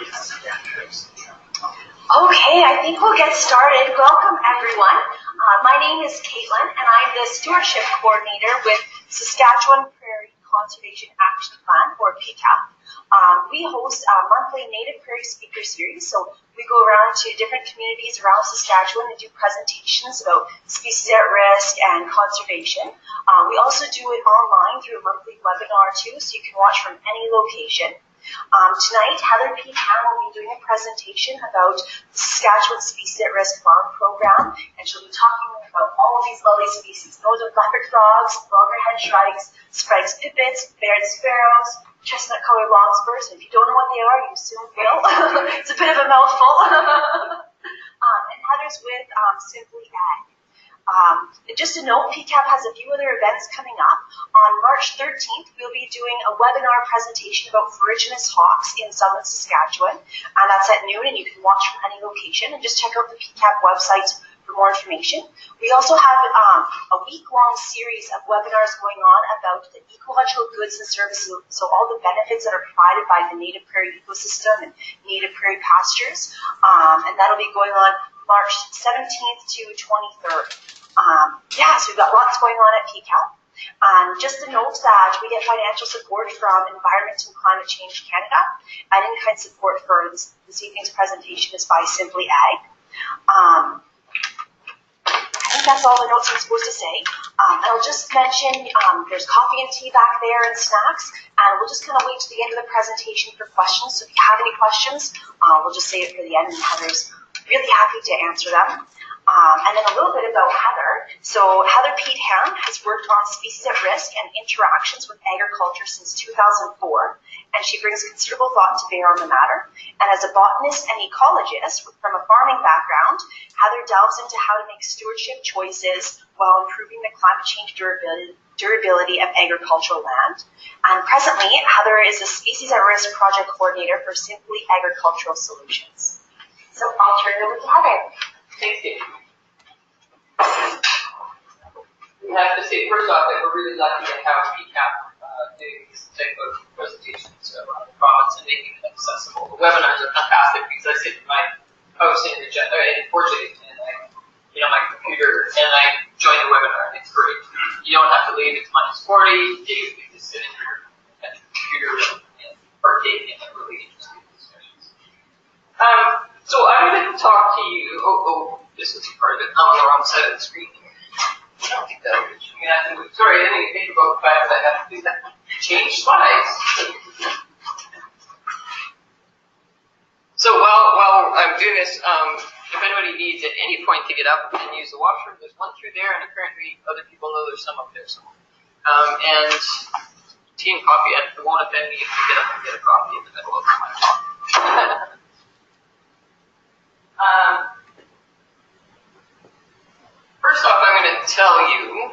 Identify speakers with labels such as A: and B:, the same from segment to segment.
A: Okay, I think we'll get started. Welcome, everyone. My name is Caitlin, and I'm the Stewardship Coordinator with Saskatchewan Prairie Conservation Action Plan, or Peat Hamm. We host a monthly Native Prairie Speaker Series, so we go around to different communities around Saskatchewan and do presentations about species at risk and conservation. We also do it online through a monthly webinar too, so you can watch from any location. Tonight, Heather Peat Hamm will be doing a presentation about the Saskatchewan Species at Risk Farm Program, and she'll be talking about all of these lovely species. Those are leopard frogs, loggerhead shrikes, Sprague's pipits, Baird sparrows, chestnut-colored longspurs. And if you don't know what they are, you soon will. It's a bit of a mouthful. And Heather's with Simply Ag. Just a note, Peat Hamm has a few other events coming up. On March 13th, we'll be doing a webinar presentation about ferruginous hawks in southern Saskatchewan, and that's at noon, and you can watch from any location, and just check out the Peat Hamm website for more information. We also have a week-long series of webinars going on about the ecological goods and services, so all the benefits that are provided by the native prairie ecosystem and native prairie pastures, and that'll be going on March 17th to 23rd. So we've got lots going on at Peat Hamm. Just to note that we get financial support from Environment and Climate Change Canada, and in-kind support for this evening's presentation is by Simply Ag. I think that's all the notes I'm supposed to say. I'll just mention there's coffee and tea back there and snacks, and we'll just kind of wait to the end of the presentation for questions. So if you have any questions, we'll just save it for the end, and Heather's really happy to answer them. And then a little bit about Heather. So Heather Peat Hamm has worked on species at risk and interactions with agriculture since 2004, and she brings considerable thought to bear on the matter. And as a botanist and ecologist from a farming background, Heather delves into how to make stewardship choices while improving the climate change durability of agricultural land. And presently, Heather is a species at risk project coordinator for Simply Agricultural Solutions. So I'll turn it over to Heather.
B: Thanks, Dave. We have to say, first off, that we're really lucky to have Peat Hamm doing these type of presentations around the province and making it accessible. The webinars are fantastic because I sit in my house in Portuguese and my computer, and I join the webinar, and it's great. You don't have to leave, it's -40, you can just sit in your computer and partake in the really interesting discussions. So I'm going to talk to you. This is part of it. I'm on the wrong side of the screen. I don't think that would. Sorry, I didn't even think about the fact that I have to do that. Change slides. So while I'm doing this, if anybody needs at any point to get up and use the washroom, there's one through there, and apparently other people know there's some up there somewhere. And tea and coffee. It won't offend me if you get up and get a coffee in the middle of my talk. First off, I'm going to tell you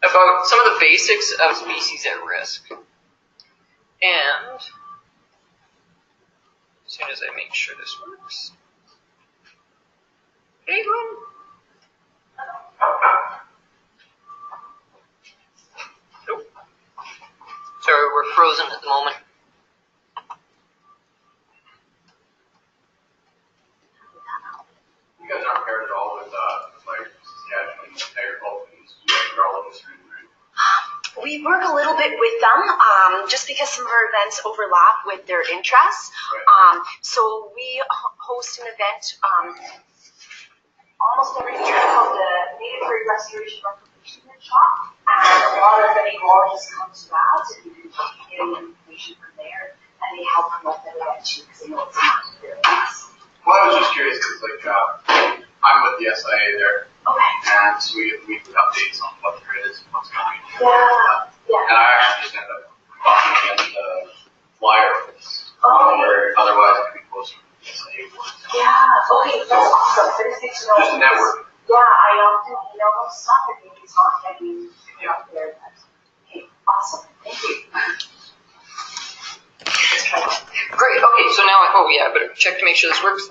B: about some of the basics of species at risk. And as soon as I make sure this works. Caitlin? Nope. Sorry, we're frozen at the moment.
C: You guys aren't paired at all with Saskatchewan agriculture ecologists, right?
A: We work a little bit with them, just because some of our events overlap with their interests.
C: Right.
A: So we host an event almost every year called the Native Prairie Restoration Reclamation Workshop, and a lot of the ecologists come to that, and you can get information from there, and they help promote that event too, because they know it's not their place.
C: Well, I was just curious because, I'm with the SIA there, and so we get weekly updates on what the grid is and what's coming.
A: Yeah.
C: And I actually just ended up talking against the flyer for this. Where otherwise it could be closer to the SIA board.
A: Yeah. Okay, that's awesome.
C: Just a network.
A: Yeah, I often email them stuff and maybe it's not getting out there. Okay, awesome. Thank you.
B: Great. Okay, so now, I better check to make sure this works.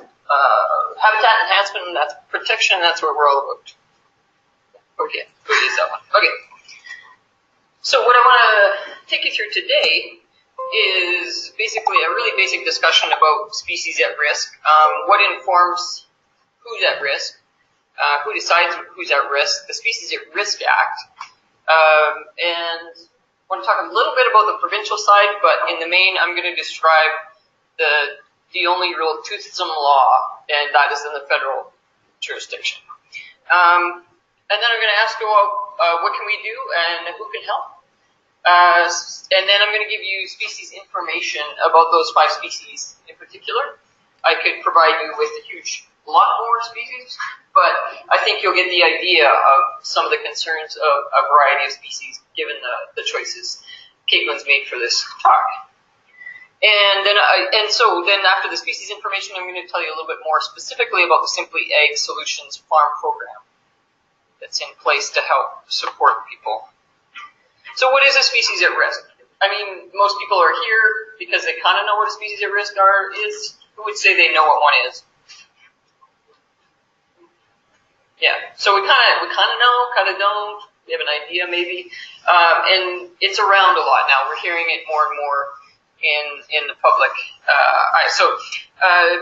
B: Habitat enhancement, that's protection, that's what we're all about. Okay, we'll use that one. Okay. So what I want to take you through today is basically a really basic discussion about species at risk, what informs who's at risk, who decides who's at risk, the Species at Risk Act, and I want to talk a little bit about the provincial side, but in the main, I'm going to describe the only real toothsome law, and that is in the federal jurisdiction. And then I'm going to ask you all, what can we do and who can help? And then I'm going to give you species information about those 5 species in particular. I could provide you with a lot more species, but I think you'll get the idea of some of the concerns of a variety of species given the choices Caitlin's made for this talk. And then after the species information, I'm going to tell you a little bit more specifically about the Simply Ag Solutions Farm Program that's in place to help support people. So what is a species at risk? I mean, most people are here because they kind of know what a species at risk is. Who would say they know what one is? Yeah, so we kind of know, kind of don't. We have an idea maybe, and it's around a lot now. We're hearing it more and more in the public.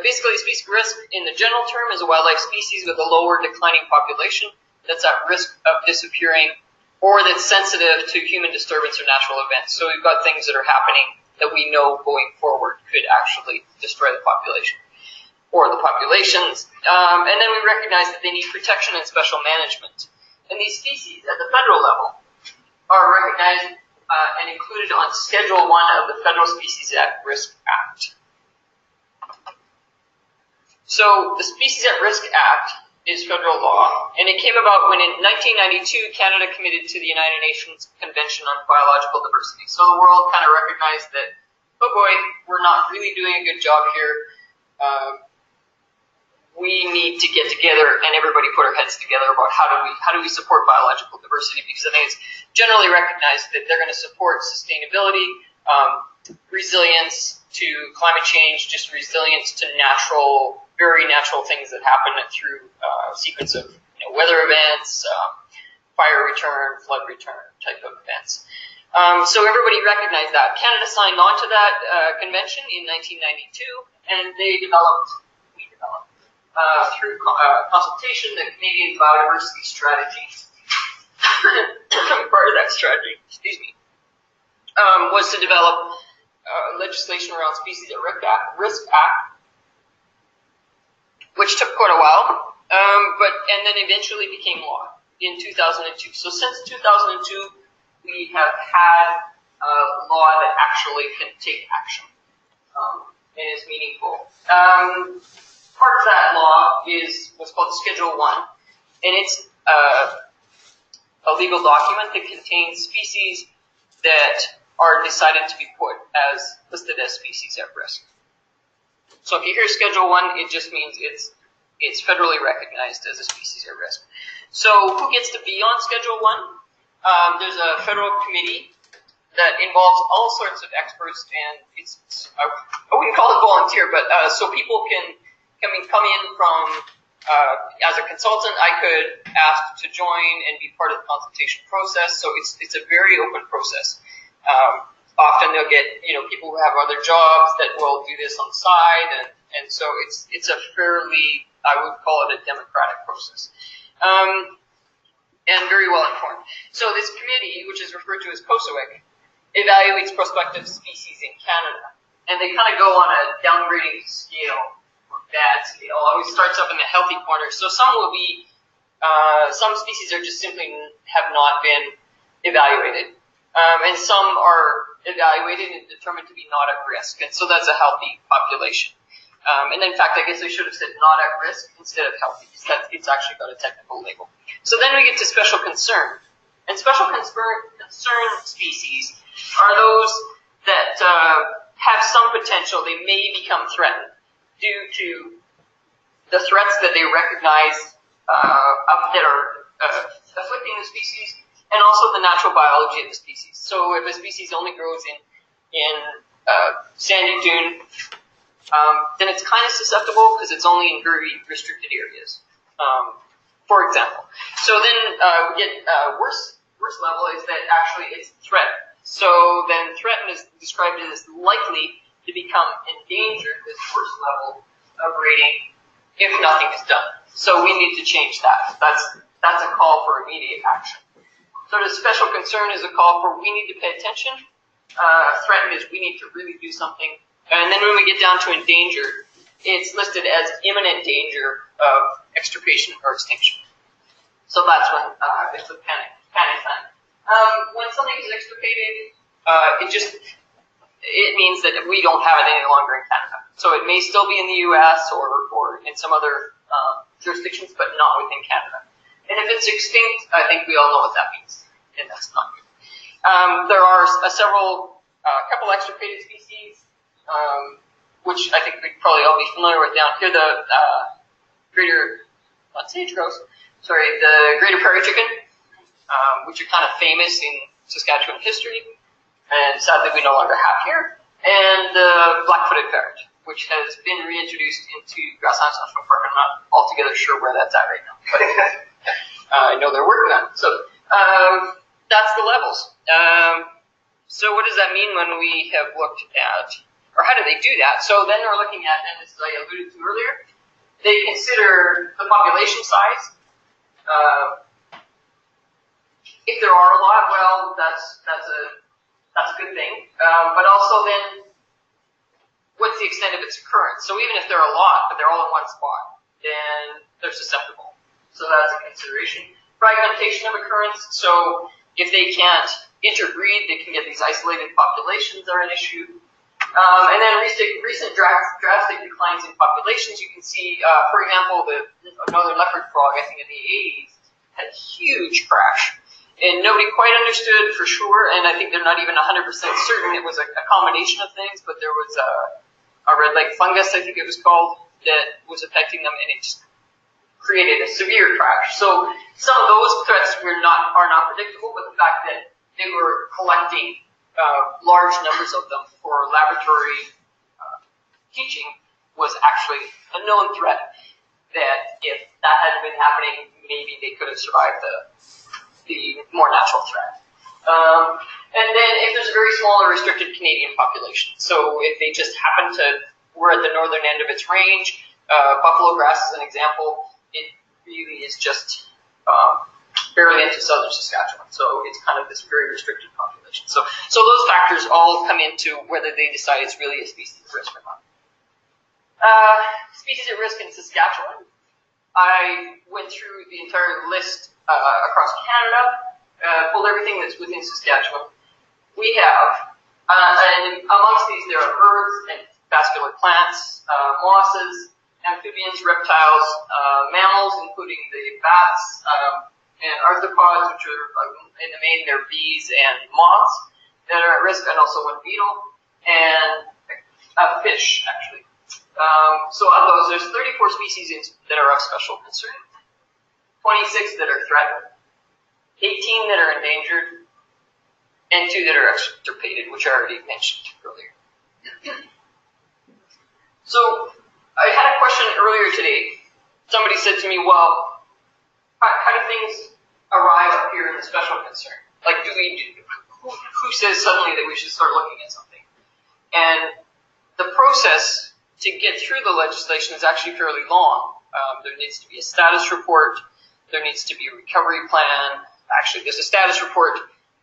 B: Basically, species risk in the general term is a wildlife species with a lower declining population that's at risk of disappearing, or that's sensitive to human disturbance or natural events. So we've got things that are happening that we know going forward could actually destroy the population or the populations. And then we recognize that they need protection and special management. And these species at the federal level are recognized and included on Schedule 1 of the Federal Species at Risk Act. So the Species at Risk Act is federal law, and it came about when in 1992 Canada committed to the United Nations Convention on Biological Diversity. So the world kind of recognized that, oh boy, we're not really doing a good job here. We need to get together and everybody put our heads together about how do we support biological diversity, because I think it's generally recognized that they're going to support sustainability, resilience to climate change, just resilience to very natural things that happen through a sequence of weather events, fire return, flood return type of events. So everybody recognized that. Canada signed on to that convention in 1992, and we developed through consultation the Canadian Biodiversity Strategy. Part of that strategy, was to develop legislation around Species at Risk Act, which took quite a while, and then eventually became law in 2002. So since 2002, we have had a law that actually can take action and is meaningful. Part of that law is what's called Schedule 1, and it's a legal document that contains species that are decided to be listed as species at risk. So if you hear Schedule 1, it just means it's federally recognized as a species at risk. So who gets to be on Schedule 1? There's a federal committee that involves all sorts of experts, and I wouldn't call it volunteer, but so people can come in from, as a consultant, I could ask to join and be part of the consultation process. So it's a very open process. Often they'll get, people who have other jobs that will do this on the side, and so it's a fairly, I would call it a democratic process, and very well informed. So this committee, which is referred to as COSOEC, evaluates prospective species in Canada, and they kind of go on a downgrading scale, or bad scale. Always starts up in the healthy corner. So some will be, some species are just simply have not been evaluated. And some are evaluated and determined to be not at risk, and so that's a healthy population. And in fact, I guess I should have said not at risk instead of healthy, because it's actually got a technical label. So then we get to special concern. And special concern species are those that have some potential. They may become threatened due to the threats that they recognize that are afflicting the species, and also the natural biology of the species. So if a species only grows in sandy dune, then it's kind of susceptible because it's only in very restricted areas, for example. So then we get worse level is that actually it's threat. So then threatened is described as likely to become endangered, this first level of rating, if nothing is done. So we need to change that. That's a call for immediate action. So the special concern is a call for we need to pay attention. Threatened is we need to really do something. And then when we get down to endangered, it's listed as imminent danger of extirpation or extinction. So that's when it's a panic sign. When something is extirpated, it means that we don't have it any longer in Canada. So it may still be in the U.S. or in some other jurisdictions, but not within Canada. And if it's extinct, I think we all know what that means, and that's not good. There are couple extirpated species, which I think we'd probably all be familiar with down here. The greater prairie chicken, which are kind of famous in Saskatchewan history, and sadly we no longer have here. And the black-footed ferret, which has been reintroduced into Grasslands National Park. I'm not altogether sure where that's at right now, but I know they're working on it. So that's the levels. So what does that mean when we have looked at, or how do they do that? So then we're looking at, and this I alluded to earlier, they consider the population size. If there are a lot, well, that's a good thing. But also then, what's the extent of its occurrence? So even if there are a lot, but they're all in one spot, then they're susceptible. So that's a consideration. Fragmentation of occurrence. So if they can't interbreed, they can get these isolated populations are an issue. And then recent drastic declines in populations. You can see, for example, the northern leopard frog, I think in the 80s, had a huge crash. And nobody quite understood for sure, and I think they're not even 100% certain it was a combination of things, but there was a red leg fungus, I think it was called, that was affecting them, and it just created a severe crash. So some of those threats are not predictable, but the fact that they were collecting large numbers of them for laboratory teaching was actually a known threat that if that hadn't been happening, maybe they could have survived the more natural threat. And then if there's a very small or restricted Canadian population, so if they just happen to, we're at the northern end of its range, buffalo grass is an example, it really is just barely into southern Saskatchewan, so it's kind of this very restricted population. So those factors all come into whether they decide it's really a species at risk or not. Species at risk in Saskatchewan, I went through the entire list across Canada, pulled everything that's within Saskatchewan. We have, and amongst these there are birds and vascular plants, mosses, amphibians, reptiles, mammals, including the bats, and arthropods, which are, in the main, they're bees and moths that are at risk, and also one beetle, and a fish, actually. So of those, there's 34 species that are of special concern, 26 that are threatened, 18 that are endangered, and 2 that are extirpated, which I already mentioned earlier. So I had a question earlier today. Somebody said to me, well, how do things arrive up here in the special concern? Like, who says suddenly that we should start looking at something? And the process to get through the legislation is actually fairly long. There needs to be a status report. There needs to be a recovery plan. Actually, there's a status report.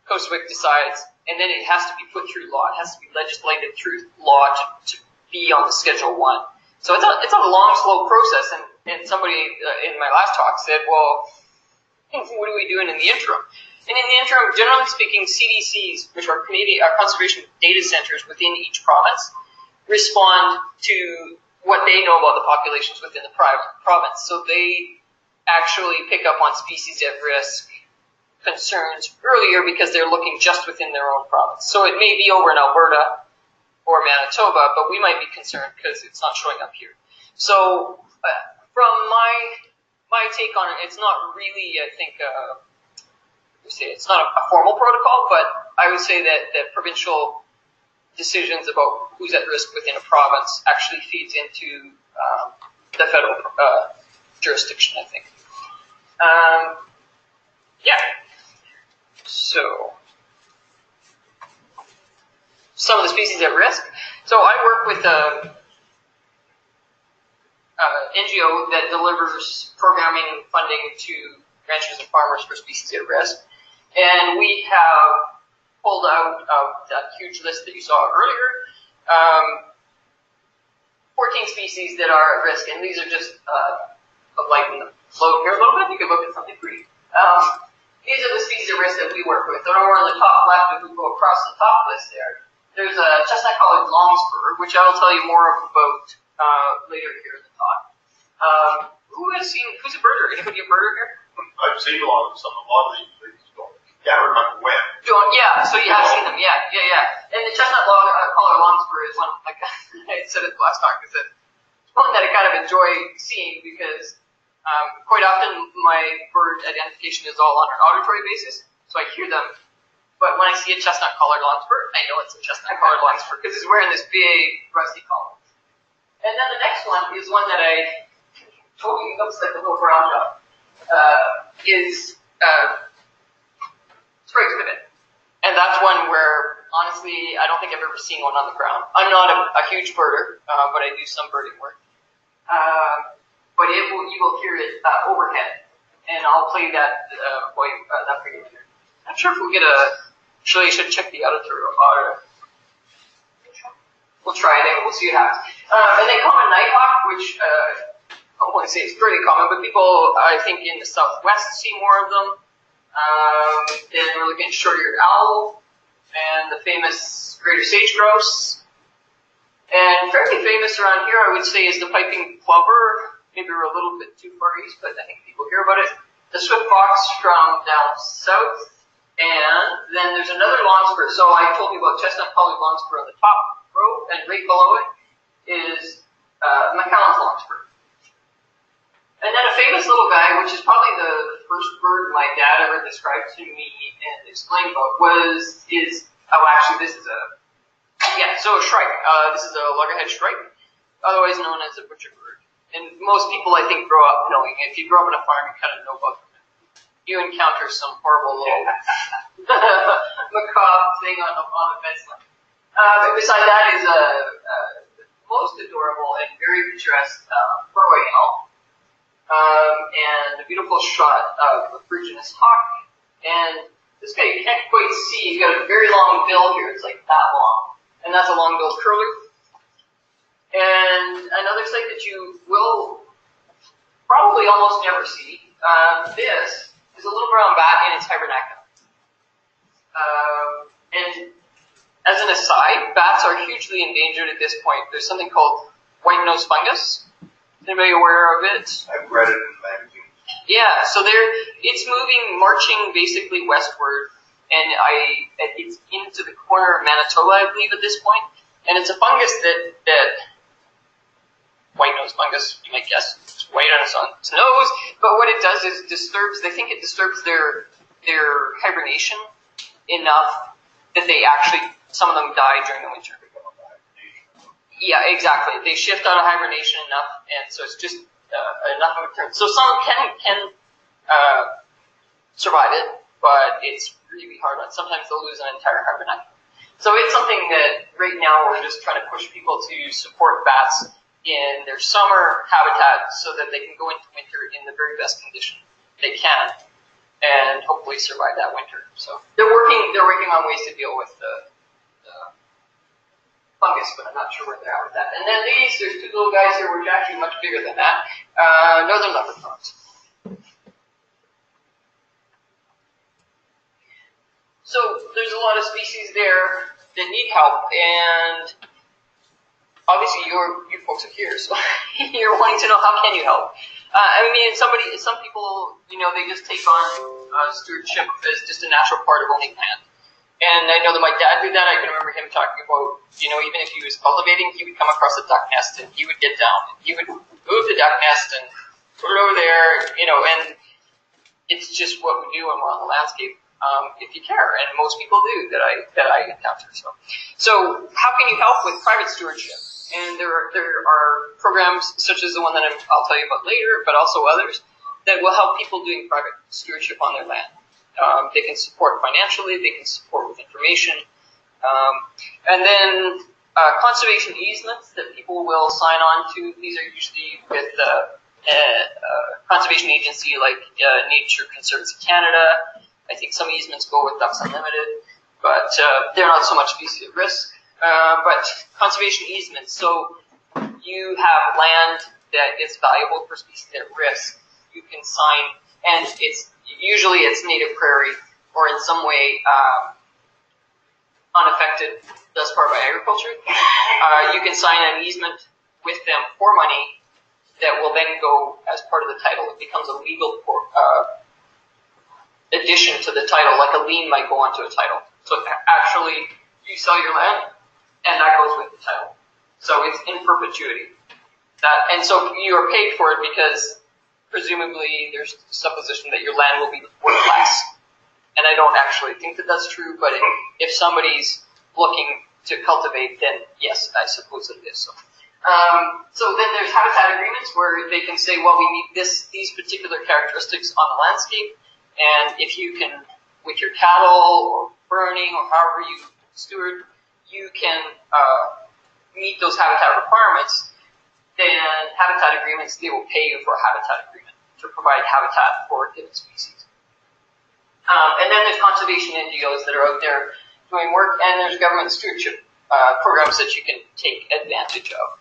B: Coast Wic decides, and then it has to be put through law. It has to be legislated through law to be on the Schedule 1. So it's a long, slow process, and somebody in my last talk said, well, what are we doing in the interim? And in the interim, generally speaking, CDCs, which are conservation data centers within each province, respond to what they know about the populations within the province. So they actually pick up on species at risk concerns earlier because they're looking just within their own province. So it may be over in Alberta or Manitoba, but we might be concerned because it's not showing up here. So from my take on it, it's not really, I think, it's not a formal protocol, but I would say that provincial decisions about who's at risk within a province actually feeds into the federal jurisdiction, I think. Yeah. So some of the species at risk. So I work with a NGO that delivers programming funding to ranchers and farmers for species at risk. And we have pulled out of that huge list that you saw earlier, 14 species that are at risk, and these are just lighten the flow here a little bit. You can look at something pretty. These are the species at risk that we work with. And over on the top left, if we go across the top list there's a chestnut-collared longspur, which I will tell you more about later here in the talk. Who's a birder? Anybody a birder here?
D: I've seen a lot of these things. Can't remember when.
B: So you have seen them, yeah. And the chestnut-collared longspur is one, like I said at the last talk, it's one that I kind of enjoy seeing because quite often my bird identification is all on an auditory basis, so I hear them. But when I see a chestnut-collared longspur, I know it's a chestnut-collared longspur because it's wearing this big rusty collar. And then the next one is one that I totally looks like a little brown dog. Is Sprague pipit. And that's one where, honestly, I don't think I've ever seen one on the ground. I'm not a huge birder, but I do some birding work. But you will hear it overhead, and I'll play that for you later. I'm not sure if we'll get actually I should check the auditor. We'll try it and we'll see what happens. And then common nighthawk, which I don't want to say it's pretty common, but people, I think, in the southwest see more of them. Then we're looking at short-eared owl, and the famous greater sage-grouse. And fairly famous around here, I would say, is the piping plover. Maybe we're a little bit too far east, but I think people hear about it. The swift fox from down south. And then there's another longspur. So I told you about chestnut-collared longspur on the top row, and right below it is McCallum's longspur. And then a famous little guy, which is probably the first bird my dad ever described to me and explained about, this is a shrike. This is a loggerhead shrike, otherwise known as a butcher bird. And most people, I think, grow up knowing it. If you grow up on a farm, you kind of know about them. You encounter some horrible little macabre thing on the fence line. And beside that is a most adorable and very picturesque furrowing owl. And a beautiful shot of a Virginus hawk. And this guy you can't quite see. He's got a very long bill here. It's like that long. And that's a long-billed curlew. And another sight that you will probably almost never see, this is a little brown bat in its hibernaculum. And as an aside, bats are hugely endangered at this point. There's something called white-nosed fungus. Is anybody aware of it?
D: I've read it in magazines.
B: Yeah, so it's marching basically westward, and it's into the corner of Manitoba, I believe, at this point. And it's a fungus that white-nosed fungus, you might guess, it's white on its nose, but what it does is they think it disturbs their hibernation enough that they actually, some of them die during the winter. Yeah, exactly. They shift out of hibernation enough, and so it's just enough of a turn. So some can survive it, but it's really hard on. Sometimes they'll lose an entire hibernaculum. So it's something that right now we're just trying to push people to support bats in their summer habitat so that they can go into winter in the very best condition they can and hopefully survive that winter. So they're working on ways to deal with the fungus, but I'm not sure where they're at with that. And then there's two little guys here which are actually much bigger than that. Northern leopard frogs. So there's a lot of species there that need help, and obviously you folks are here, so you're wanting to know how can you help. I mean, some people, they just take on stewardship as just a natural part of owning land. And I know that my dad did that. I can remember him talking about, even if he was cultivating, he would come across a duck nest and he would get down and he would move the duck nest and put it over there, and it's just what we do when we're on the landscape. If you care, and most people do that I encounter. So how can you help with private stewardship? And there are programs such as the one that I'll tell you about later, but also others that will help people doing private stewardship on their land. They can support financially, they can support with information, And then conservation easements that people will sign on to. These are usually with conservation agency like Nature Conservancy Canada. I think some easements go with Ducks Unlimited, but they're not so much species at risk. But conservation easements, so you have land that is valuable for species at risk. You can sign, and usually it's native prairie or in some way unaffected thus far by agriculture. You can sign an easement with them for money that will then go as part of the title. It becomes a legal addition to the title, like a lien might go onto a title. So actually, you sell your land, and that goes with the title. So it's in perpetuity. And so you are paid for it because presumably there's supposition that your land will be worth less. And I don't actually think that that's true, but if somebody's looking to cultivate, then yes, I suppose it is. So then there's habitat agreements where they can say, well, we need these particular characteristics on the landscape, and if you can, with your cattle or burning or however you steward, you can meet those habitat requirements, then habitat agreements, they will pay you for a habitat agreement to provide habitat for a given species. And then there's conservation NGOs that are out there doing work, and there's government stewardship programs that you can take advantage of,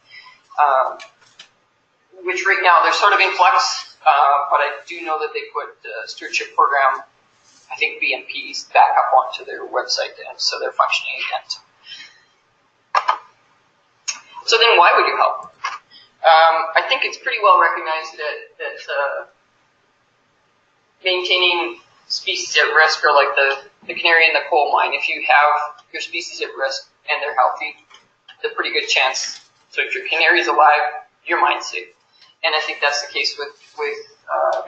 B: which right now they're sort of in flux, but I do know that they put the stewardship program, I think BMPs, back up onto their website, and so they're functioning again. So then why would you help? I think it's pretty well recognized that maintaining species at risk are like the canary in the coal mine. If you have your species at risk and they're healthy, there's a pretty good chance. So if your canary's alive, your mine's safe. And I think that's the case with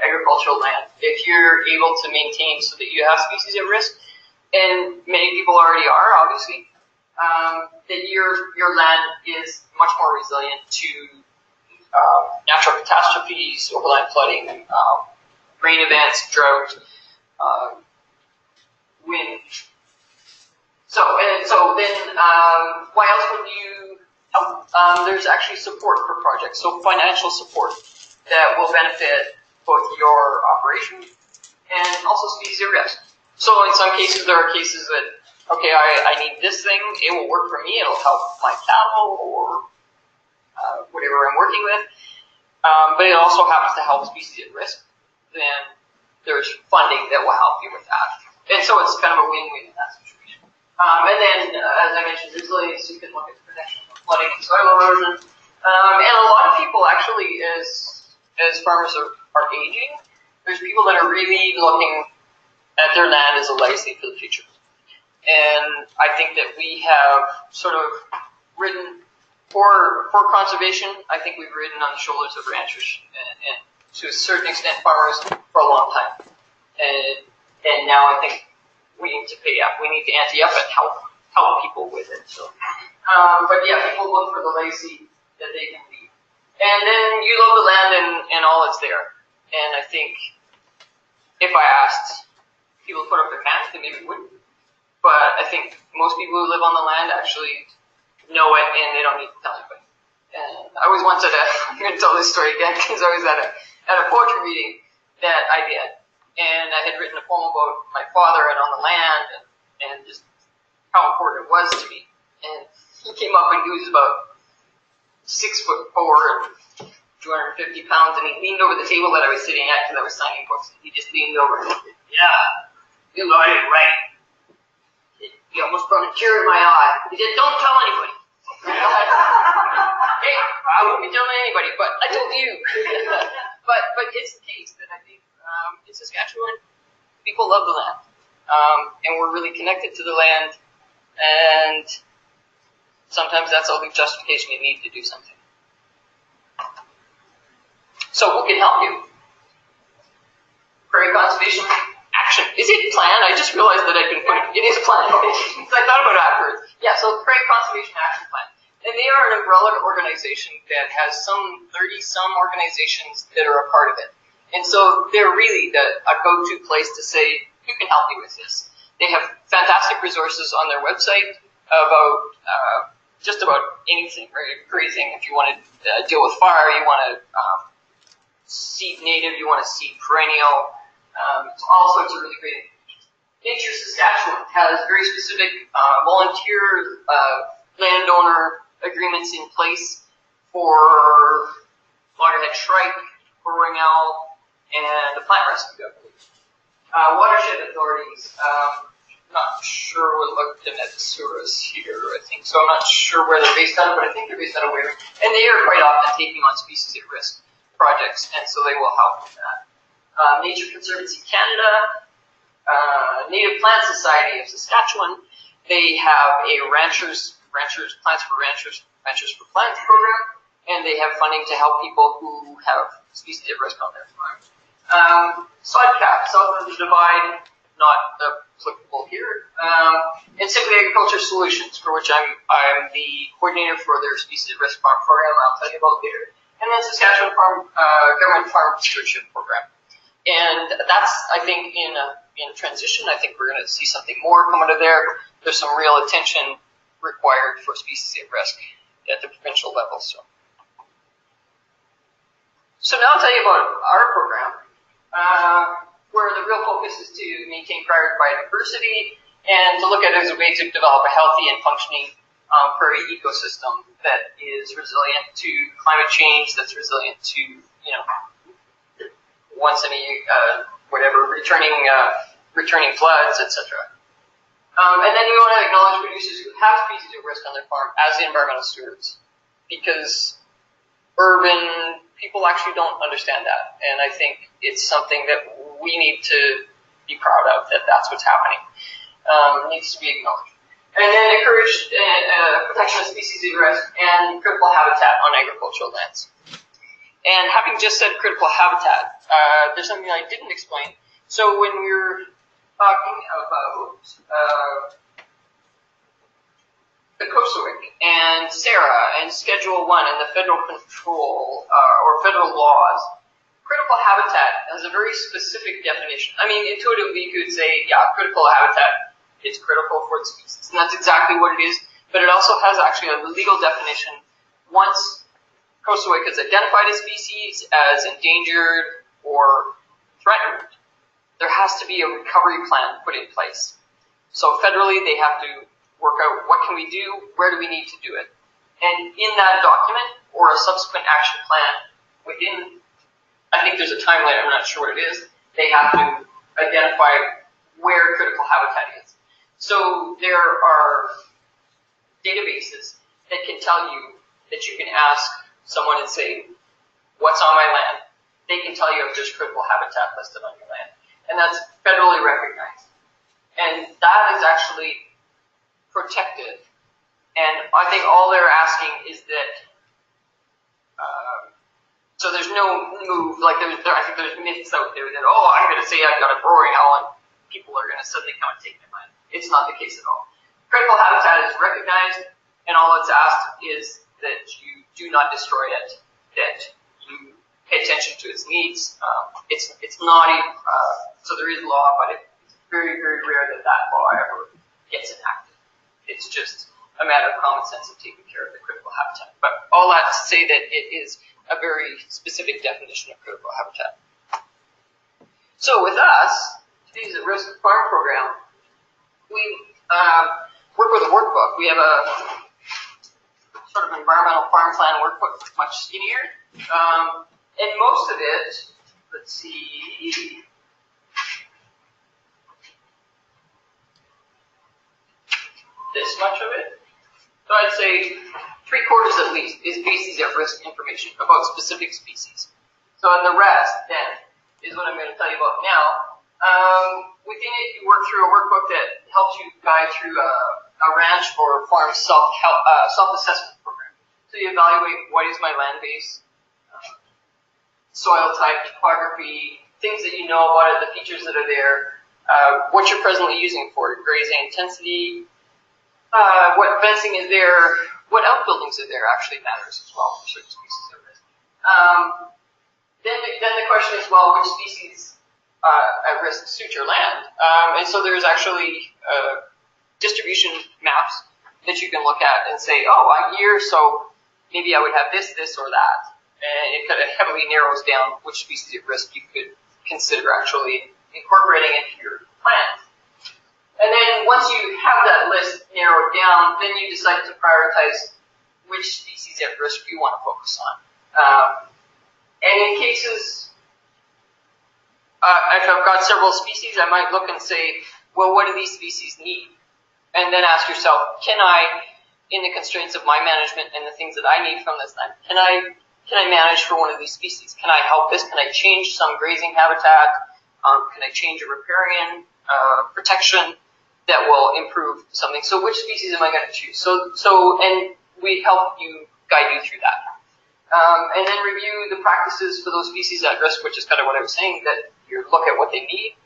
B: agricultural land. If you're able to maintain so that you have species at risk, and many people already are, obviously, that your land is much more resilient to natural catastrophes, overland flooding, rain events, drought, wind. So then, why else would you help? There's actually support for projects, so financial support that will benefit both your operation and also species at risk. So in some cases, there are cases that, okay, I need this thing, it will work for me, it'll help my cattle or whatever I'm working with, but it also happens to help species at risk, then there's funding that will help you with that. And so it's kind of a win-win in that situation. And then, as I mentioned, resilience, you can look at protection from flooding and soil erosion. And a lot of people actually, as farmers are aging, there's people that are really looking at their land as a legacy for the future. And I think that we have sort of ridden for conservation. I think we've ridden on the shoulders of ranchers and to a certain extent farmers for a long time. And now I think we need to pay up. We need to ante up and help people with it. So, but yeah, people look for the legacy that they can leave. And then you love the land and all that's there. And I think if I asked people to put up their hands, they maybe wouldn't. But I think most people who live on the land actually know it, and they don't need to tell anybody. And I was once I'm going to tell this story again because I was at a poetry reading that I did, and I had written a poem about my father and on the land, and just how important it was to me. And he came up, and he was about 6'4" and 250 pounds, and he leaned over the table that I was sitting at because I was signing books. And he just leaned over and said, "Yeah, you got it right." He almost brought a tear in my eye. He said, "Don't tell anybody." Hey, I won't be telling anybody, but I told you. but it's the case that I think in Saskatchewan, people love the land, and we're really connected to the land, and sometimes that's all the justification you need to do something. So who can help you? Prairie conservation action. Is it planned? I just realized that I can put it is planned. So I thought about it afterwards. Yeah, so Prairie Conservation Action Plan. And they are an umbrella organization that has some 30-some organizations that are a part of it. And so they're really a go-to place to say, who can help you with this? They have fantastic resources on their website. about just about anything, right? Grazing. If you want to deal with fire, you want to seed native, you want to seed perennial. All sorts of really great information. Nature Saskatchewan has very specific volunteer landowner agreements in place for loggerhead shrike, burrowing owl, and the plant rescue, I believe. Watershed authorities. Not sure what Loggerheads here, I think. So I'm not sure where they're based out of, but I think they're based out of Weyburn. And they are quite often taking on species at risk projects, and so they will help with that. Nature Conservancy Canada, Native Plant Society of Saskatchewan, they have a Plants for Ranchers for Plants program, and they have funding to help people who have species at risk on their farms. SODCAP, South of the Divide, not applicable here. And Simply Agriculture Solutions, for which I'm the coordinator for their Species at Risk Farm program. I'll tell you about later. And then Saskatchewan Government Farm Stewardship Program. And that's, I think, in transition. I think we're going to see something more come out of there. There's some real attention required for species at risk at the provincial level. So now I'll tell you about our program, where the real focus is to maintain prairie biodiversity and to look at it as a way to develop a healthy and functioning prairie ecosystem that is resilient to climate change, that's resilient to, once in a returning floods, etc. And then we want to acknowledge producers who have species at risk on their farm as environmental stewards, because urban people actually don't understand that, and I think it's something that we need to be proud of, that's what's happening. It needs to be acknowledged. And then encourage protection of species at risk and critical habitat on agricultural lands. And having just said critical habitat, there's something I didn't explain. So when we're talking about the COSOIC and SARA and Schedule 1 and the federal control or federal laws, critical habitat has a very specific definition. I mean, intuitively you could say, yeah, critical habitat is critical for its species, and that's exactly what it is, but it also has actually a legal definition. Once COSOIC has identified a species as endangered or threatened, there has to be a recovery plan put in place. So federally, they have to work out what can we do, where do we need to do it. And in that document, or a subsequent action plan within, I think there's a timeline, I'm not sure what it is, they have to identify where critical habitat is. So there are databases that can tell you that you can ask someone and say, what's on my land? They can tell you if there's critical habitat listed on your land. And that's federally recognized. And that is actually protected. And I think all they're asking is that, so there's no move, like I think there's myths out there that, oh, I'm going to say I've got a burrowing owl and people are going to suddenly come and take my land. It's not the case at all. Critical habitat is recognized, and all it's asked is that you do not destroy it, that you pay attention to its needs. It's not even, so there is law, but it's very, very rare that law ever gets enacted. It's just a matter of common sense of taking care of the critical habitat. But all that to say that it is a very specific definition of critical habitat. So with us, today's at Risk Farm program, we work with a workbook. We have a sort of environmental farm plan workbook, much skinnier. And most of it, let's see, this much of it. So I'd say 3/4 at least is species at risk information about specific species. So and the rest then is what I'm going to tell you about now. Within it, you work through a workbook that helps you guide through a ranch or farm self-assessment program. So you evaluate what is my land base, soil type, topography, things that you know about it, the features that are there, what you're presently using for it, grazing intensity, what fencing is there, what outbuildings are there actually matters as well for certain species at risk. Then the question is, well, which species at risk suit your land? And so there's actually distribution maps that you can look at and say, oh, I'm here, so maybe I would have this, this, or that. And it kind of heavily narrows down which species at risk you could consider actually incorporating into your plan. And then once you have that list narrowed down, then you decide to prioritize which species at risk you want to focus on. And in cases, if I've got several species, I might look and say, well, what do these species need? And then ask yourself, can I, in the constraints of my management and the things that I need from this land, can I manage for one of these species? Can I help this? Can I change some grazing habitat? Can I change a riparian protection that will improve something? So which species am I going to choose? And we help you, guide you through that. And then review the practices for those species at risk, which is kind of what I was saying, that you look at what they need,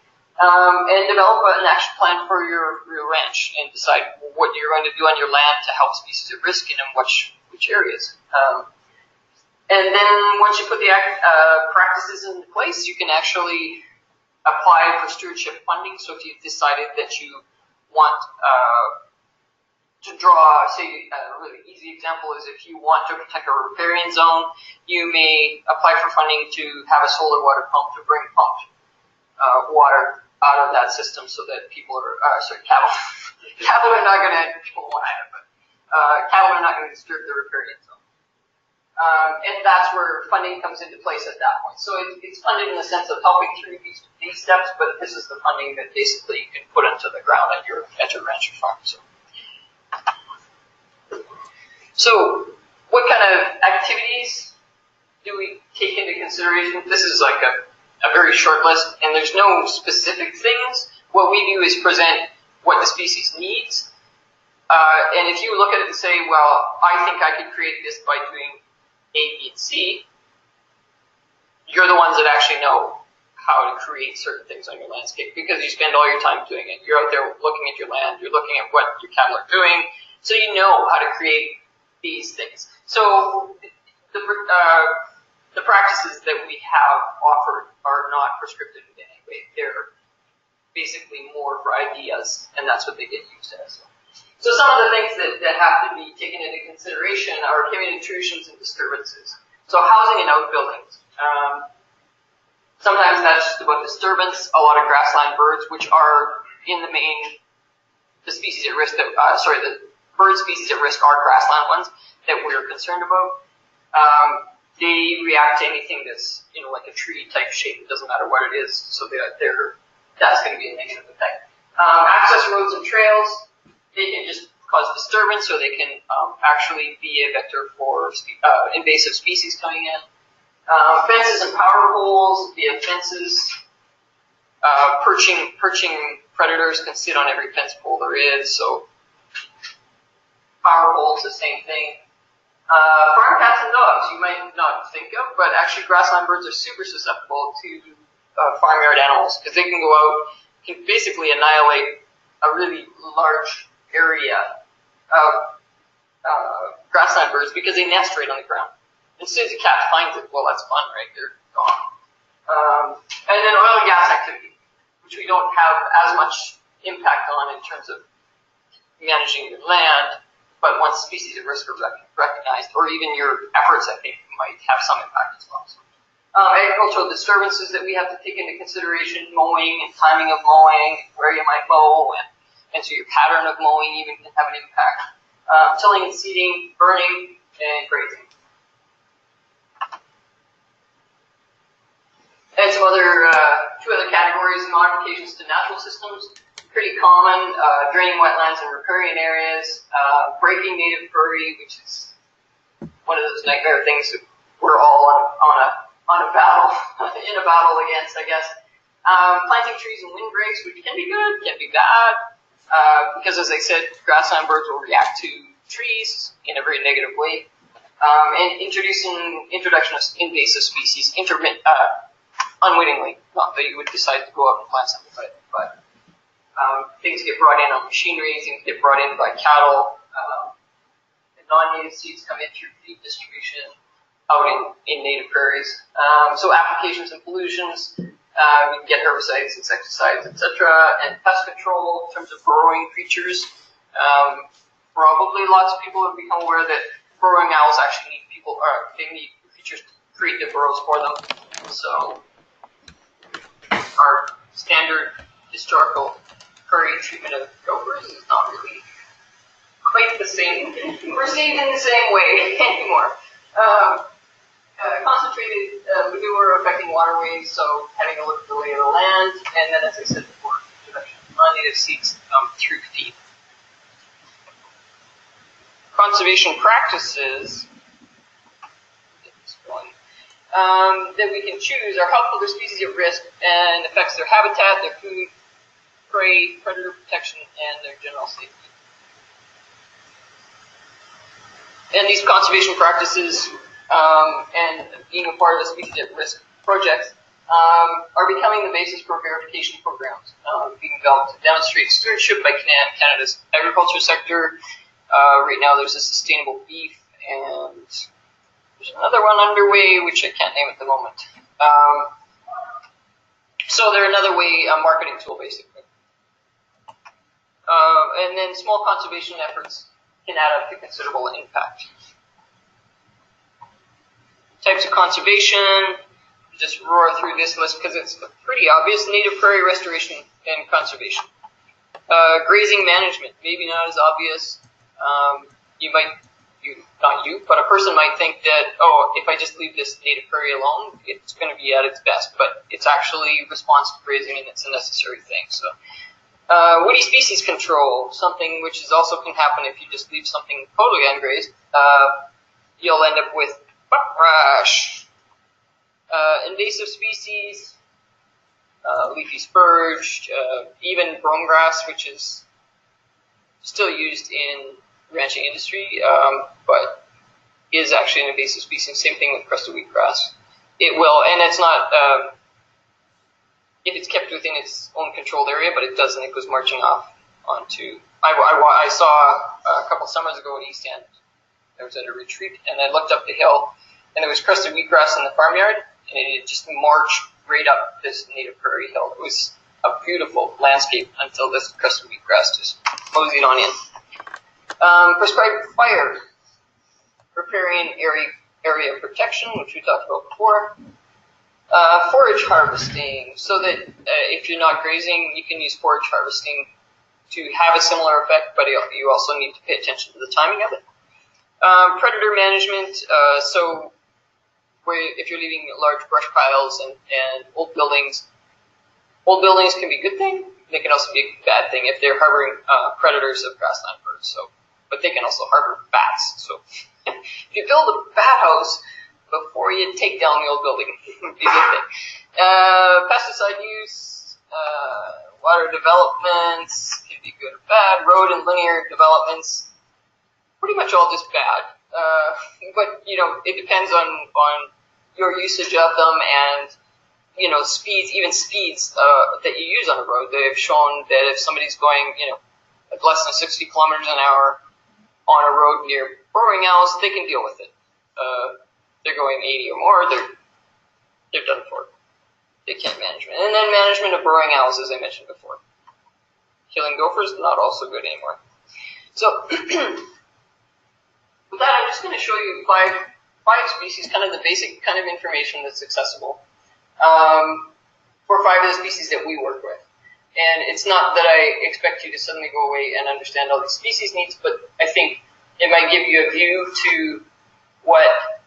B: and develop an action plan for your ranch and decide what you're going to do on your land to help species at risk and in which areas. And then once you put the practices in place, you can actually apply for stewardship funding. So if you've decided that you want to draw, say, a really easy example is if you want to protect a riparian zone, you may apply for funding to have a solar water pump to bring pumped water out of that system so that cattle are not going to, people won't either, but cattle are not going to disturb the riparian zone. And that's where funding comes into place at that point. So it's funded in the sense of helping through these steps, but this is the funding that basically you can put into the ground at your ranch or farm. So what kind of activities do we take into consideration? This is like a very short list, and there's no specific things. What we do is present what the species needs. And if you look at it and say, well, I think I could create this by doing A, B, and C, you're the ones that actually know how to create certain things on your landscape because you spend all your time doing it. You're out there looking at your land, you're looking at what your cattle are doing, so you know how to create these things. So the practices that we have offered are not prescriptive in any way. They're basically more for ideas, and that's what they get used as. So some of the things that have to be taken into consideration are human intrusions and disturbances. So housing and outbuildings. Sometimes that's just about disturbance. A lot of grassland birds, which are in the main, the species at risk, the bird species at risk are grassland ones that we're concerned about. They react to anything that's, like a tree type shape. It doesn't matter what it is. So that's going to be a negative effect. Access roads and trails. They can just cause disturbance, or they can actually be a vector for invasive species coming in. Fences and power poles, via fences. Perching predators can sit on every fence pole there is, so power poles, the same thing. Farm cats and dogs, you might not think of, but actually grassland birds are super susceptible to farmyard animals, because they can go out, can basically annihilate a really large area of grassland birds because they nest right on the ground. As soon as a cat finds it, well, that's fun, right? They're gone. And then oil and gas activity, which we don't have as much impact on in terms of managing your land, but once species at risk are recognized, or even your efforts, I think, might have some impact as well. So, agricultural disturbances that we have to take into consideration, mowing and timing of mowing, where you might mow, and so your pattern of mowing even can have an impact. Tilling and seeding, burning, and grazing. And some two other categories, modifications to natural systems. Pretty common, draining wetlands and riparian areas, breaking native prairie, which is one of those nightmare things that we're all on a battle, in a battle against, I guess. Planting trees and windbreaks, which can be good, can be bad. Because as I said, grassland birds will react to trees in a very negative way. And introduction of invasive species, unwittingly, not that you would decide to go out and plant something, but things get brought in on machinery, things get brought in by cattle, and non-native seeds come in through feed distribution out in native prairies. So applications and pollutions, we can get herbicides, insecticides, etc., and pest control in terms of burrowing creatures. probably lots of people have become aware that burrowing owls actually need people, they need creatures to create the burrows for them. So our standard historical prairie treatment of gophers is not really quite the same, received in the same way anymore. Concentrated manure affecting waterways, so having a look at the lay of the land, and then, as I said before, introduction of non-native seeds through feed. Conservation practices that we can choose are helpful to species at risk and affects their habitat, their food, prey, predator protection, and their general safety. And these conservation practices and being a part of the species at risk projects are becoming the basis for verification programs being developed to demonstrate stewardship by Canada's agriculture sector. Right now there's a sustainable beef, and there's another one underway which I can't name at the moment. So they're another way, a marketing tool basically. And then small conservation efforts can add up to considerable impact. Types of conservation, just roar through this list because it's pretty obvious. Native prairie restoration and conservation. Grazing management, maybe not as obvious. But a person might think that, oh, if I just leave this native prairie alone, it's going to be at its best, but it's actually responsive grazing and it's a necessary thing. So, woody species control, something which is also can happen if you just leave something totally ungrazed. You'll end up with buck rash. Invasive species, leafy spurge, even brome grass, which is still used in ranching industry, but is actually an invasive species. Same thing with crested wheatgrass. It will, and it's not, if it's kept within its own controlled area, but it doesn't, it goes marching off onto, I saw a couple summers ago in East End, I was at a retreat, and I looked up the hill, and there was crested wheatgrass in the farmyard, and it just marched right up this native prairie hill. It was a beautiful landscape until this crested wheatgrass just moseyed on in. Prescribed fire, riparian area protection, which we talked about before. Forage harvesting, so that if you're not grazing, you can use forage harvesting to have a similar effect, but you also need to pay attention to the timing of it. Predator management, so if you're leaving large brush piles and old buildings can be a good thing. They can also be a bad thing if they're harboring predators of grassland birds. So, but they can also harbor bats. So, if you build a bat house before you take down the old building, it would be a good thing. Pesticide use, water developments can be good or bad. Road and linear developments, pretty much all just bad. But it depends on your usage of them and speeds that you use on a road. They've shown that if somebody's going at less than 60 kilometers an hour on a road near burrowing owls, they can deal with it. They're going 80 or more, they're done for. They can't manage it. And then management of burrowing owls, as I mentioned before. Killing gophers, not also good anymore. So with that, I'm just going to show you five species, kind of the basic kind of information that's accessible for 5 of the species that we work with. And it's not that I expect you to suddenly go away and understand all these species needs, but I think it might give you a view to what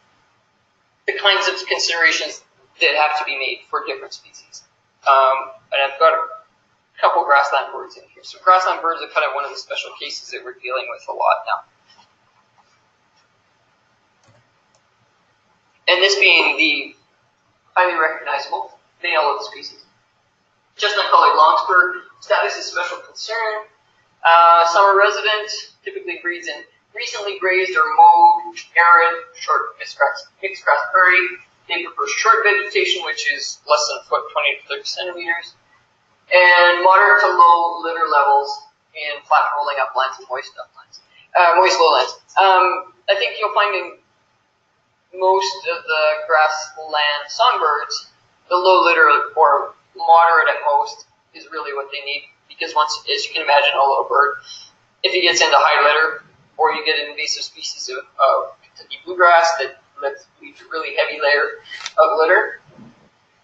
B: the kinds of considerations that have to be made for different species. And I've got a couple grassland birds in here. So grassland birds are kind of one of the special cases that we're dealing with a lot now. And this being the highly recognizable male of the species. Chestnut-colored longspur, status is special concern. Summer resident, typically breeds in recently grazed or mowed, arid, short mixed grass prairie. They prefer short vegetation, which is less than a foot, 20 to 30 centimeters. And moderate to low litter levels in flat rolling uplands and moist uplands, moist lowlands. I think you'll find in most of the grassland songbirds, the low litter or moderate at most is really what they need, because once, as you can imagine, a little bird, if he gets into high litter, or you get an invasive species of Kentucky bluegrass that leaves a really heavy layer of litter,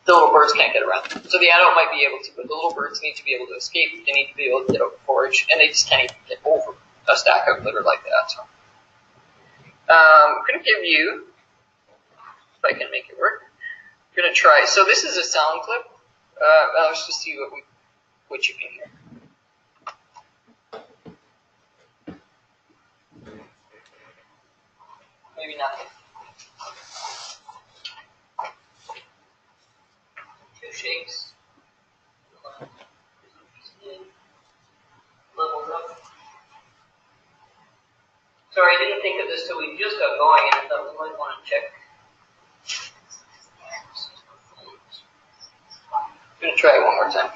B: the little birds can't get around. So the adult might be able to, but the little birds need to be able to escape. They need to be able to get out and forage, and they just can't even get over a stack of litter like that. So I'm going to give you, if I can make it work, I'm going to try. So this is a sound clip. Let's just see what you can hear. Maybe not. Two shakes. Levels up. Sorry, I didn't think of this till we just got going, and I thought we might want to check. I'm going to try it one more time.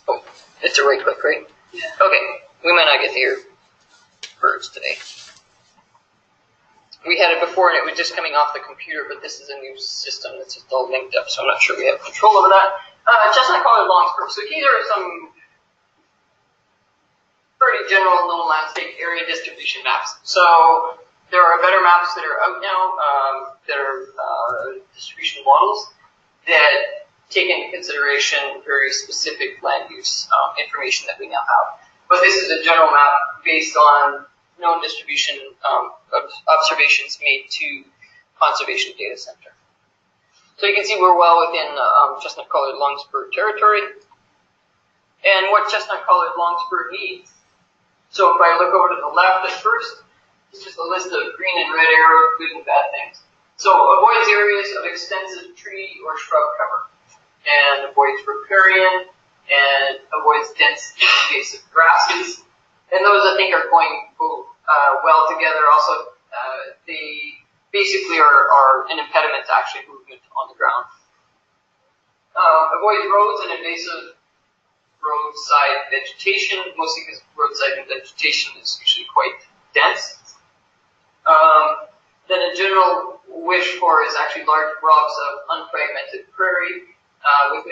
B: Oh, it's a right click, right? Yeah. Okay, we might not get to hear birds today. We had it before and it was just coming off the computer, but this is a new system that's just all linked up, so I'm not sure we have control over that. Chestnut colored longspurs. So these are some pretty general known landscape area distribution maps. So there are better maps that are out now that are distribution models that take into consideration very specific land use information that we now have. But this is a general map based on known distribution observations made to Conservation Data Center. So you can see we're well within chestnut colored longspur territory. And what chestnut colored longspur needs. So if I look over to the left at first, it's just a list of green and red arrows, good and bad things. So avoids areas of extensive tree or shrub cover, and avoids riparian, and avoids dense invasive grasses. And those I think are going well together. Also, they basically are an impediment to actually movement on the ground. Avoids roads and invasive roadside vegetation, mostly because roadside vegetation is usually quite dense. Then a general wish for is actually large blocks of unfragmented prairie with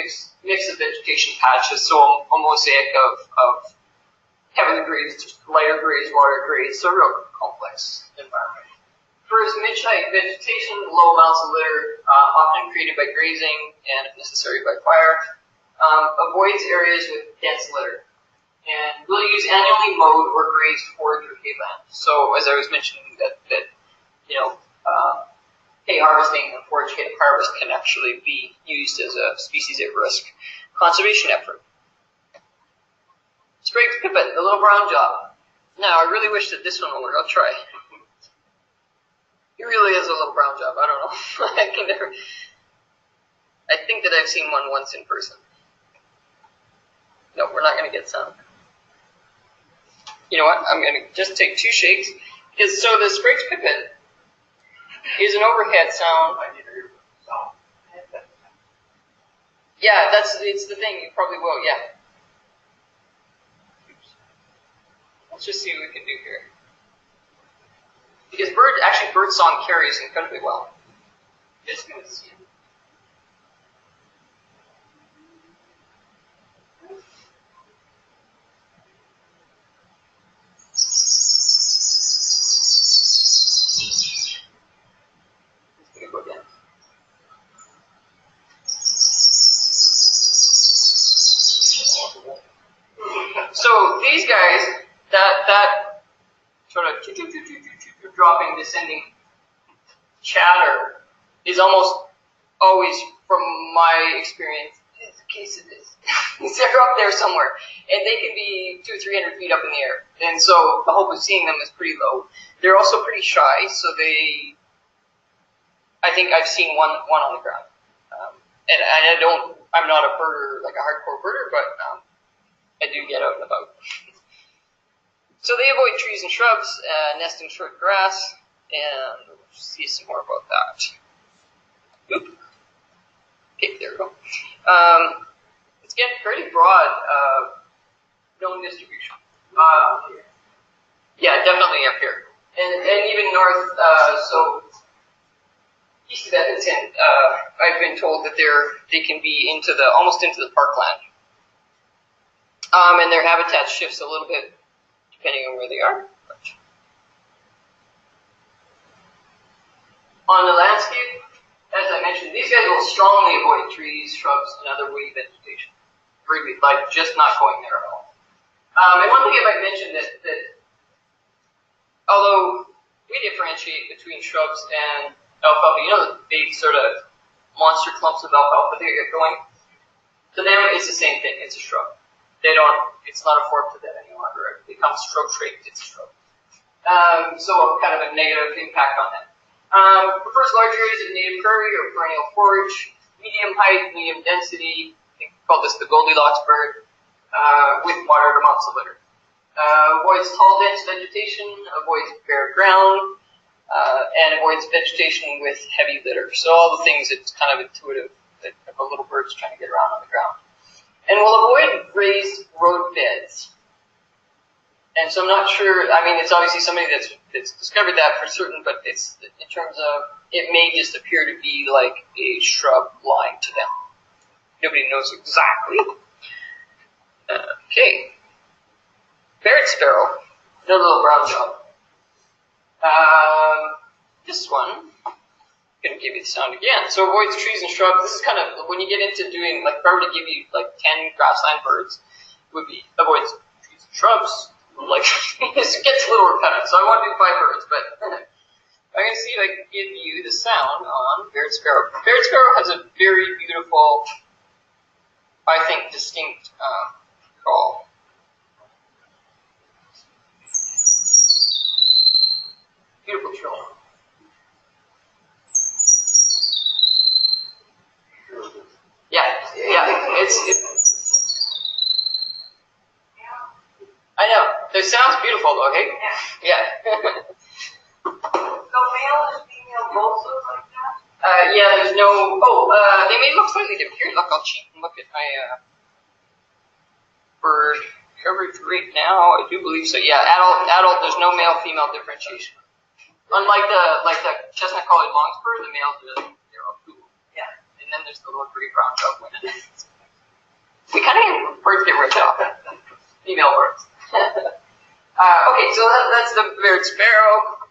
B: mix of vegetation patches, so a mosaic of heavily grazed, lighter grazed, water grazed, so a real complex environment. For its mid-height vegetation, low amounts of litter, often created by grazing and, if necessary, by fire. Avoids areas with dense litter, and will use annually mowed or grazed forage or hay land. So, as I was mentioning, that hay harvesting and forage hay harvest can actually be used as a species at risk conservation effort. Sprague's pipit, the little brown job. Now, I really wish that this one would work. I'll try. He really is a little brown job. I don't know. I think that I've seen one once in person. No, we're not going to get sound. You know what? I'm going to just take two shakes. So the Sprague's pipit is an overhead sound. Yeah, it's the thing. You probably will, yeah. Let's just see what we can do here. Because bird song carries incredibly well. Just going to see it. It's going to go down. So these guys, that sort of dropping, descending chatter is almost always, from my experience, is the case of this. They're up there somewhere, and they can be 200 or 300 feet up in the air, and so the hope of seeing them is pretty low. They're also pretty shy, so I think I've seen one on the ground, and I'm not a birder, like a hardcore birder, but I do get out and about. So they avoid trees and shrubs, nest in short grass, and we'll see some more about that. Oop. Okay, there we go. It's getting pretty broad known distribution. Yeah, definitely up here. And even north, so east of Edmonton, I've been told that they can be almost into the parkland.
E: And their habitat shifts a little bit depending on where they are. On the landscape, as I mentioned, these guys will strongly avoid trees, shrubs, and other woody vegetation. Really, like just not going there at all. And one thing I might mention that although we differentiate between shrubs and alfalfa, you know the big sort of monster clumps of alfalfa they get going? To them, it's the same thing. It's a shrub. It's not a fork to them any longer. It becomes shrub shaped. It's a shrub. So kind of a negative impact on them. Prefers large areas of native prairie or perennial forage, medium height, medium density. I think we call this the Goldilocks bird, with moderate amounts of litter. Avoids tall, dense vegetation, avoids bare ground, and avoids vegetation with heavy litter. So all the things it's kind of intuitive that if a little bird's trying to get around on the ground. And will avoid raised road beds. And so I'm not sure, I mean, it's obviously somebody that's discovered that for certain, but it's in terms of, it may just appear to be like a shrub lying to them. Nobody knows exactly. Okay. Baird sparrow, another little brown job. This one, I'm going to give you the sound again. So avoids trees and shrubs. This is kind of, when you get into doing, like if I were to give you like 10 grassland birds, it would be avoids trees and shrubs. Like, it gets a little repetitive, so I want to do 5 birds, but I'm going to see if I can give you the sound on Baird sparrow. Baird sparrow has a very beautiful, I think, distinct call. Beautiful trill. Yeah, I know. It sounds beautiful though, hey? Yeah.
A: So male and female both look like that?
E: Yeah, there's no, they may look slightly different. Here, look, I'll cheat and look at my bird coverage rate now. I do believe so. Yeah, adult, there's no male-female differentiation. Unlike the chestnut collared longspurs, the males are all cool. Yeah. And then there's the little gray brown dog women. We kind of get birds get ripped off. Female birds. Okay, so that's the Baird sparrow.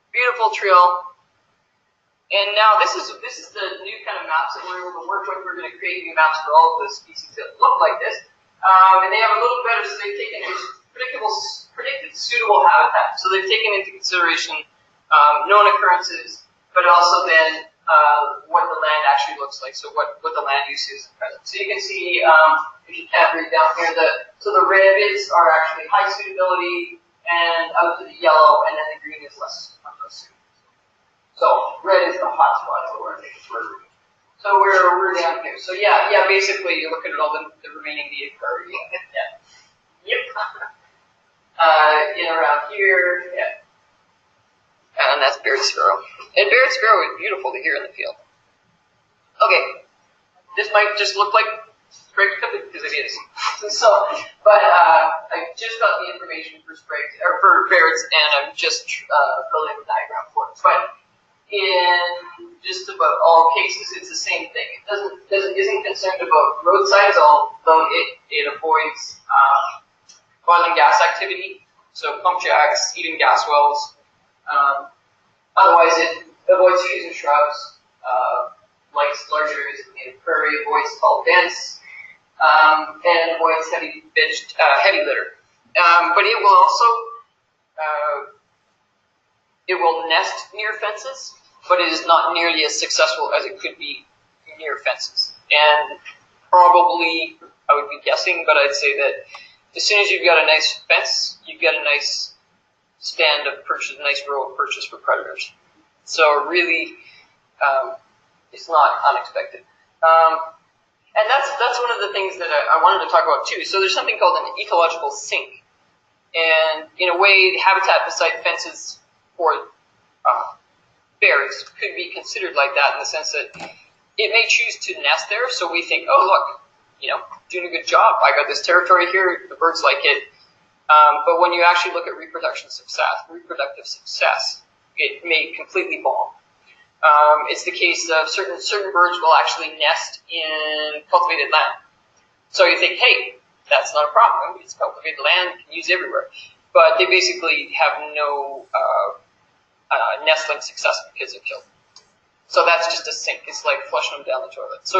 E: Beautiful trill. And now this is the new kind of maps that we're able to work with. We're going to create new maps for all of the species that look like this. And they have a little better, so they've taken predicted suitable habitat. So they've taken into consideration known occurrences, but also then what the land actually looks like, so what the land use is at present. So you can see, if you can't read down here, the red bits are actually high suitability, and out to the yellow, and then the green is much less suitable. So red is the hot spot, so we're down here. So yeah, basically you look at it all, the remaining native prairie. Yeah. Yep. In around here, yeah. And that's Baird sparrow. And Baird sparrow is beautiful to hear in the field. Okay, this might just look like Sprague because it is. But I just got the information for Sprague or for Bairds, and I'm just building a diagram for it. But in just about all cases, it's the same thing. It isn't concerned about roadsides, although it avoids oil and gas activity, so pump jacks, heating gas wells. Otherwise, it avoids trees and shrubs, likes large areas of native prairie, avoids tall dense, and avoids heavy litter. But it will also it will nest near fences, but it is not nearly as successful as it could be near fences. And probably, I would be guessing, but I'd say that as soon as you've got a nice fence, you've got a nice stand of purchase, a nice row of purchase for predators. So really, it's not unexpected. And that's one of the things that I wanted to talk about too. So there's something called an ecological sink. And in a way, habitat beside fences for bears could be considered like that in the sense that it may choose to nest there. So we think, oh, look, doing a good job. I got this territory here. The birds like it. But when you actually look at reproductive success, it may completely bomb. It's the case of certain birds will actually nest in cultivated land. So you think, hey, that's not a problem. It's cultivated land, can use everywhere. But they basically have no nestling success because they're killed. So that's just a sink. It's like flushing them down the toilet. So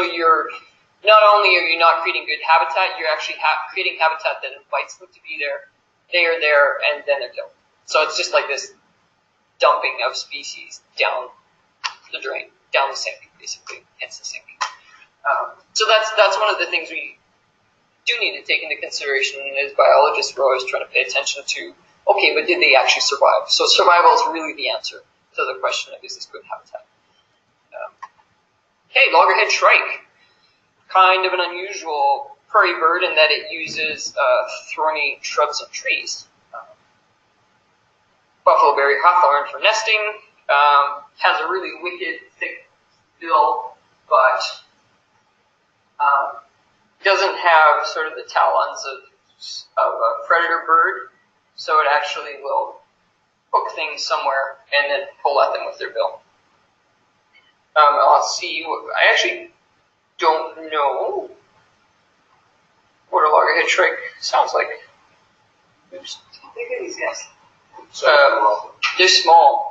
E: not only are you not creating good habitat, you're actually creating habitat that invites them to be there. They are there, and then they're killed. So it's just like this dumping of species down the drain, down the sink, basically, hence the sink. So that's one of the things we do need to take into consideration, and as biologists, we're always trying to pay attention to, okay, but did they actually survive? So survival is really the answer to the question of, is this good habitat? Okay, loggerhead shrike. Kind of an unusual prairie bird in that it uses thorny shrubs and trees. Buffalo-berry hawthorn for nesting. Has a really wicked, thick bill, but doesn't have sort of the talons of a predator bird, so it actually will hook things somewhere and then pull at them with their bill. Let's see. I actually don't know what a loggerhead shrike sounds like. Oops.
B: Look at these guys.
E: They're small.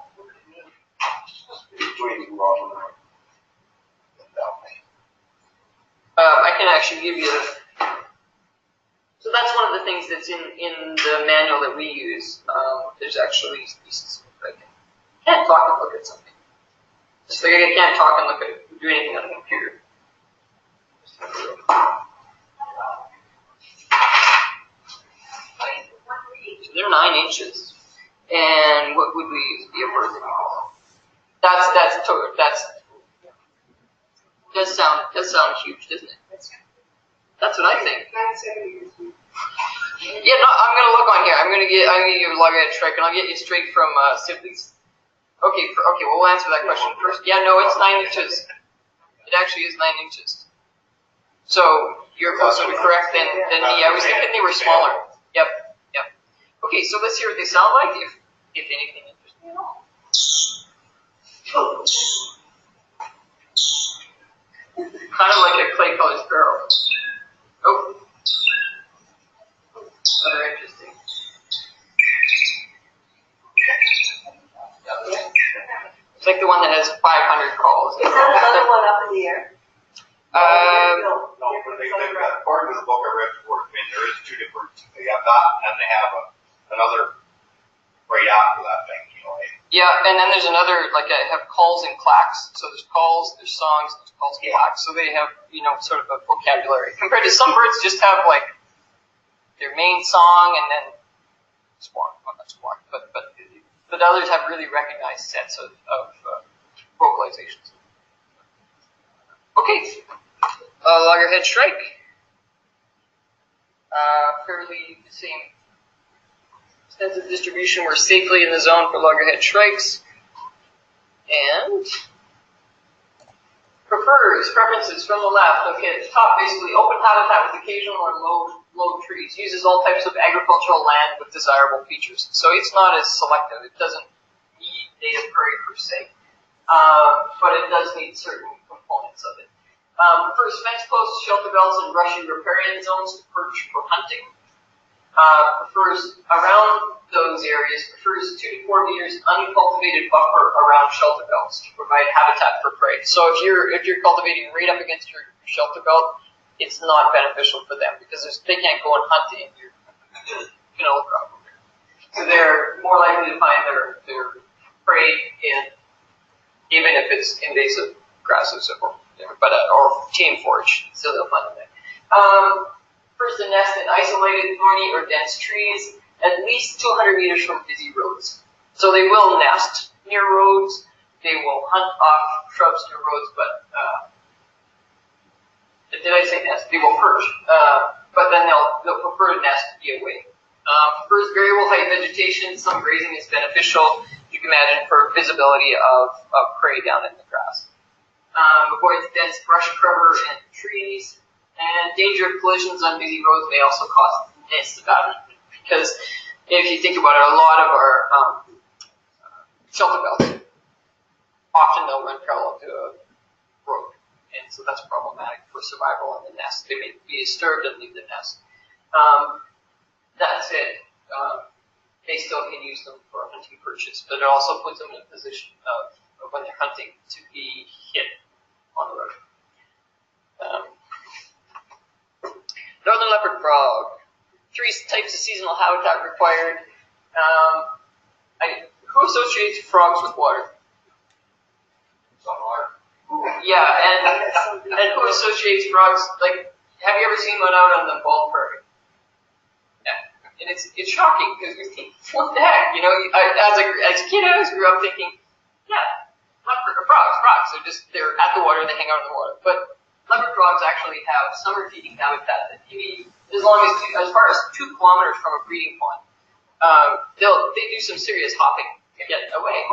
E: I can actually give you. So that's one of the things that's in the manual that we use. There's actually species. I can't talk and look at something. Just like I can't talk and look at do anything on the computer. So they're 9 inches. And what would we use to be a bird that we call? Does sound huge, doesn't it? That's what I think. Yeah, no, I'm gonna look on here. I'm gonna give you a loggerhead shrike, and I'll get you straight from Sibley's. Okay, we'll answer that question first. Yeah, no, it's 9 inches. It actually is 9 inches. So you're closer to correct than me. I was thinking they were smaller. Yep. Okay, so let's hear what they sound like, if anything interesting at all. Kind of like a clay-colored sparrow. Oh. Very interesting. It's like the one that has 500 calls.
F: Is that another one up in the air?
D: No, but they got, according to the book I read before, I mean, there is 2 different, they have that, and they have another right after that thing, you know.
E: Yeah, and then there's another, like I have calls and clacks. So there's calls, there's songs, there's calls and clacks. So they have, sort of a vocabulary. Compared to some birds just have like their main song and then squawk, well not squawk, but others have really recognized sets of vocalizations. Okay, loggerhead shrike. Fairly the same extensive distribution. We're safely in the zone for loggerhead shrikes. And preferences from the left. Okay, at the top, basically open habitat with occasional or low trees. Uses all types of agricultural land with desirable features. So it's not as selective. It doesn't need native prairie per se, but it does need certain components of it. Prefers fence-posts, shelter belts, and brushy riparian zones to perch for hunting. Prefers around those areas, prefers 2 to 4 meters uncultivated buffer around shelter belts to provide habitat for prey. So if you're cultivating right up against your shelter belt, it's not beneficial for them because they can't go and hunt in your canola crop. So they're more likely to find their prey even if it's invasive grasses or tame forage, so they'll find them there. First to nest in isolated, thorny, or dense trees, at least 200 meters from busy roads. So they will nest near roads, they will hunt off shrubs near roads, but, did I say nest? They will perch, but then they'll prefer to nest to be away. Prefers variable height vegetation, some grazing is beneficial, you can imagine, for visibility of prey down in the grass. Avoids dense brush cover and trees, and danger of collisions on busy roads may also cause nest abandonment. Because if you think about it, a lot of our shelter belts, often they'll run parallel to a road, and so that's problematic for survival in the nest. They may be disturbed and leave the nest. That said, they still can use them for hunting purchase, but it also puts them in a position of when they're hunting to be hit on the road. Northern leopard frog. 3 types of seasonal habitat required. Who associates frogs with water? Yeah, and who associates frogs, like, have you ever seen one out on the Bald Prairie? Yeah, and it's shocking, because you think, what the heck, you know, as a kid, I always grew up thinking, yeah, frogs, they're at the water, they hang out in the water, but leopard frogs actually have summer feeding habitat that can be as far as 2 kilometers from a breeding pond. They do some serious hopping to get away.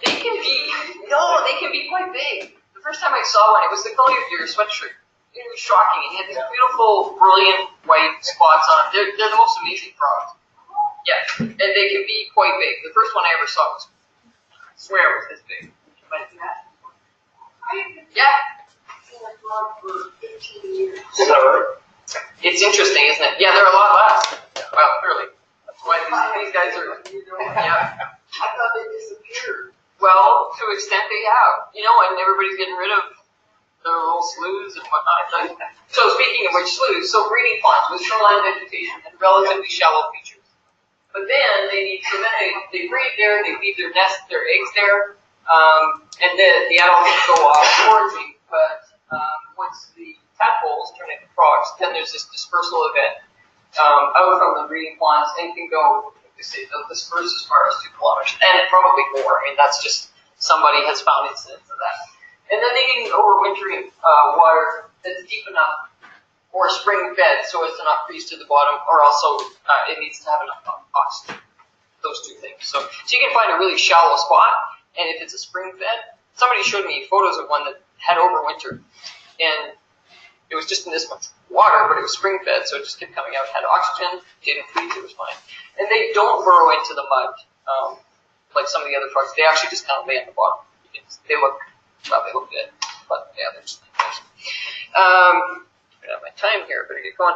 E: They can be quite big. The first time I saw one, it was the color of your sweatshirt. It was shocking, and he had these beautiful, brilliant white spots on them. They're the most amazing frogs. Yeah, and they can be quite big. The first one I ever saw was, I swear it was this big. But, yeah.
F: Is that right?
E: It's interesting, isn't it? Yeah, they're a lot less. Well, clearly. That's why these guys are, yeah.
F: I thought they disappeared.
E: Well, to an extent they have. You know, and everybody's getting rid of their little sloughs and whatnot. So speaking of which, sloughs, so breeding ponds with shoreline vegetation and relatively shallow features. But then they breed there, they leave their nest, their eggs there, and then the adults go off foraging. But once the tadpoles turn into frogs, then there's this dispersal event out from the breeding ponds, and can go, they'll disperse as far as 2 kilometers, and probably more. I mean, that's just somebody has found incidents of that. And then they need overwintering water that's deep enough or spring fed so as to not freeze to the bottom, or also it needs to have enough oxygen. Those 2 things. So you can find a really shallow spot, and if it's a spring fed, somebody showed me photos of one that had overwintered, and it was just in this much water, but it was spring fed, so it just kept coming out, had oxygen, didn't freeze, it was fine. And they don't burrow into the mud like some of the other frogs. They actually just kind of lay on the bottom. They look good, but yeah, they're just nice. I have my time here, better get going.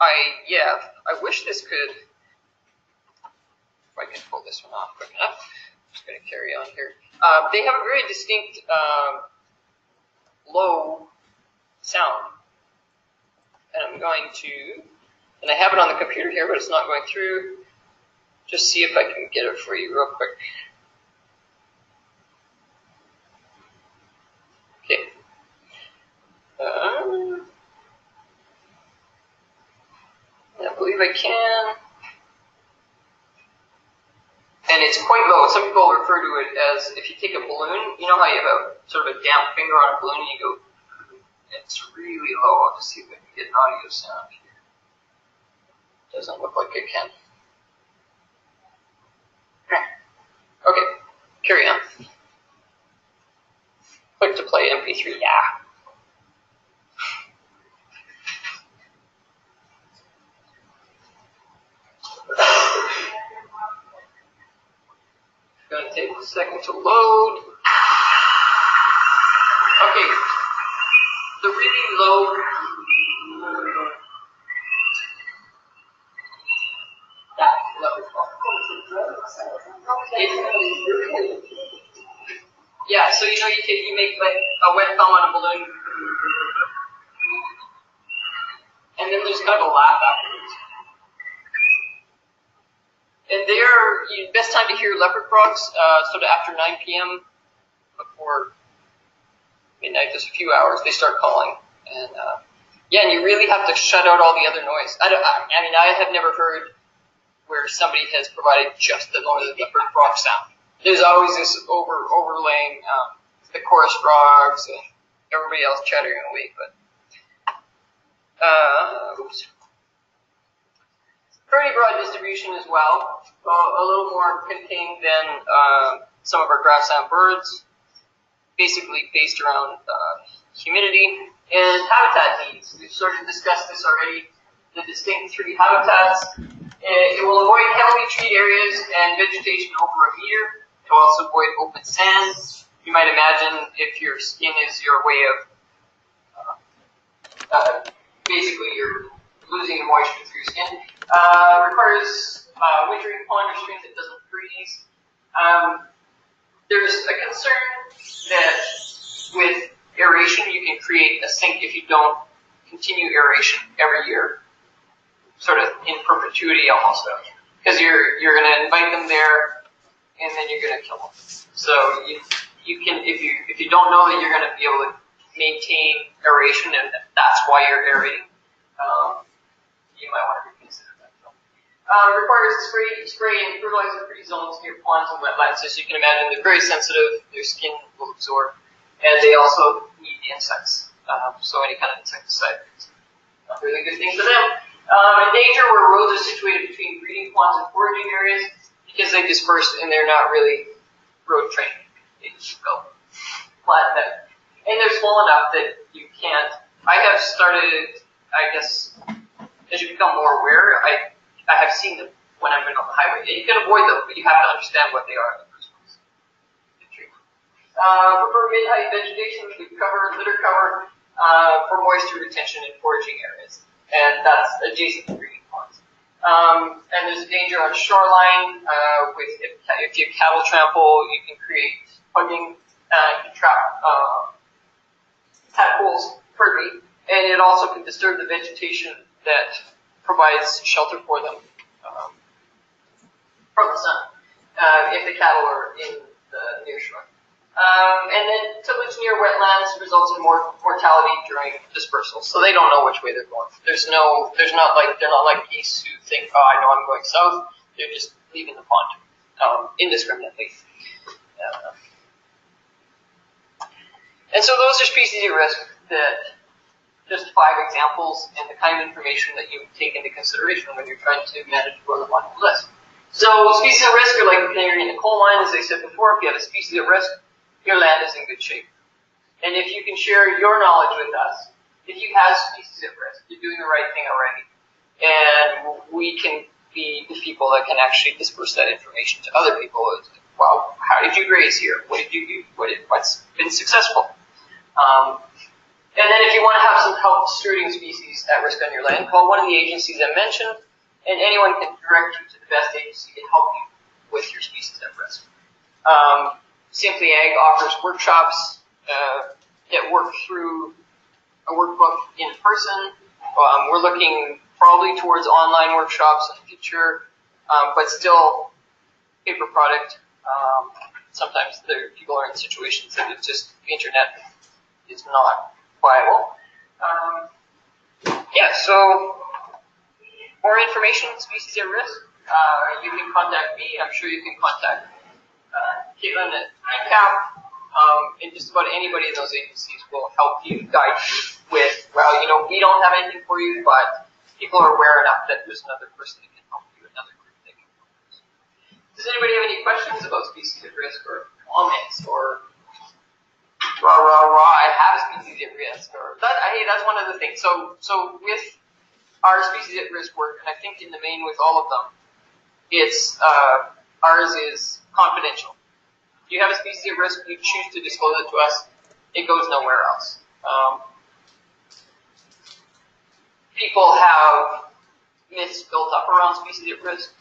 E: I wish this could, if I can pull this one off quick enough. I'm just going to carry on here. They have a very distinct low sound. And I'm going to, and I have it on the computer here, but it's not going through. Just see if I can get it for you real quick. Okay. I believe I can. And it's quite low. Some people refer to it as, if you take a balloon, you know how you have a sort of a damp finger on a balloon and you go, it's really low. I'll just see if I can get an audio sound here. Doesn't look like I can. Okay, carry on. Click to play MP3, yeah. It's going to take a second to load. Okay, the really low. Yeah, so you know you make like a wet thumb on a balloon, and then there's kind of a laugh afterwards. And best time to hear leopard frogs, sort of after 9 p.m. before midnight, just a few hours, they start calling. And and you really have to shut out all the other noise. I have never heard where somebody has provided just the leopard frog sound. There's always this overlaying the chorus frogs and everybody else chattering away. But oops. Pretty broad distribution as well. A little more contained than some of our grassland birds. Basically based around humidity and habitat needs. We've sort of discussed this already. The distinct 3 habitats. It will avoid heavily treed areas and vegetation over a meter. It will also avoid open sand. You might imagine if your skin is your way of basically you're losing the moisture through your skin. Requires wintering pond restraint that doesn't freeze. There's a concern that with aeration you can create a sink if you don't continue aeration every year, sort of in perpetuity almost, because you're going to invite them there and then you're going to kill them. So you can if you don't know that you're going to be able to maintain aeration and that's why you're aerating, you might want to reconsider that. Requires spray and fertilizer-free zones near ponds and wetlands. As you can imagine, they're very sensitive. Their skin will absorb, and they also need the insects. So any kind of insecticide is a really good thing for them. In danger where roads are situated between breeding ponds and foraging areas because they disperse and they're not really road trained. They just go flat out. And they're small enough that you can't. I have started, I guess, as you become more aware, I have seen them when I'm on the highway. And you can avoid them, but you have to understand what they are in the first place. Prefer mid-height vegetation with litter cover for moisture retention in foraging areas. And that's adjacent to breeding ponds. And there's a danger on shoreline if you cattle trample, you can create pudding, you can trap tadpoles, and it also can disturb the vegetation that provides shelter for them from the sun if the cattle are in the near shore. And then tillage near wetlands results in more mortality during dispersal, so they don't know which way they're going. They're not like geese who think, oh, I know I'm going south. They're just leaving the pond indiscriminately. And so those are species at risk that just 5 examples and the kind of information that you take into consideration when you're trying to manage a wildlife list. So species at risk are like canary in the coal mine, as I said before. If you have a species at risk, your land is in good shape. And if you can share your knowledge with us, if you have species at risk, you're doing the right thing already. And we can be the people that can actually disperse that information to other people. Well, how did you graze here? What did you do? What's been successful? And then if you want to have some help stewarding species at risk on your land, call one of the agencies I mentioned, and anyone can direct you to the best agency to help you with your species at risk. Simply Ag offers workshops that work through a workbook in person. We're looking probably towards online workshops in the future, but still paper product. Sometimes people are in situations that it's just internet is not viable. So more information on species at risk. You can contact me. I'm sure you can contact Caitlin at ICAP, and just about anybody in those agencies will help you, guide you with, we don't have anything for you, but people are aware enough that there's another person that can help you, another group that can help you. Does anybody have any questions about species at risk or comments or I have a species at risk or that's one of the things. So with our species at risk work, and I think in the main with all of them, it's ours is confidential. If you have a species at risk, you choose to disclose it to us, it goes nowhere else. People have myths built up around species at risk,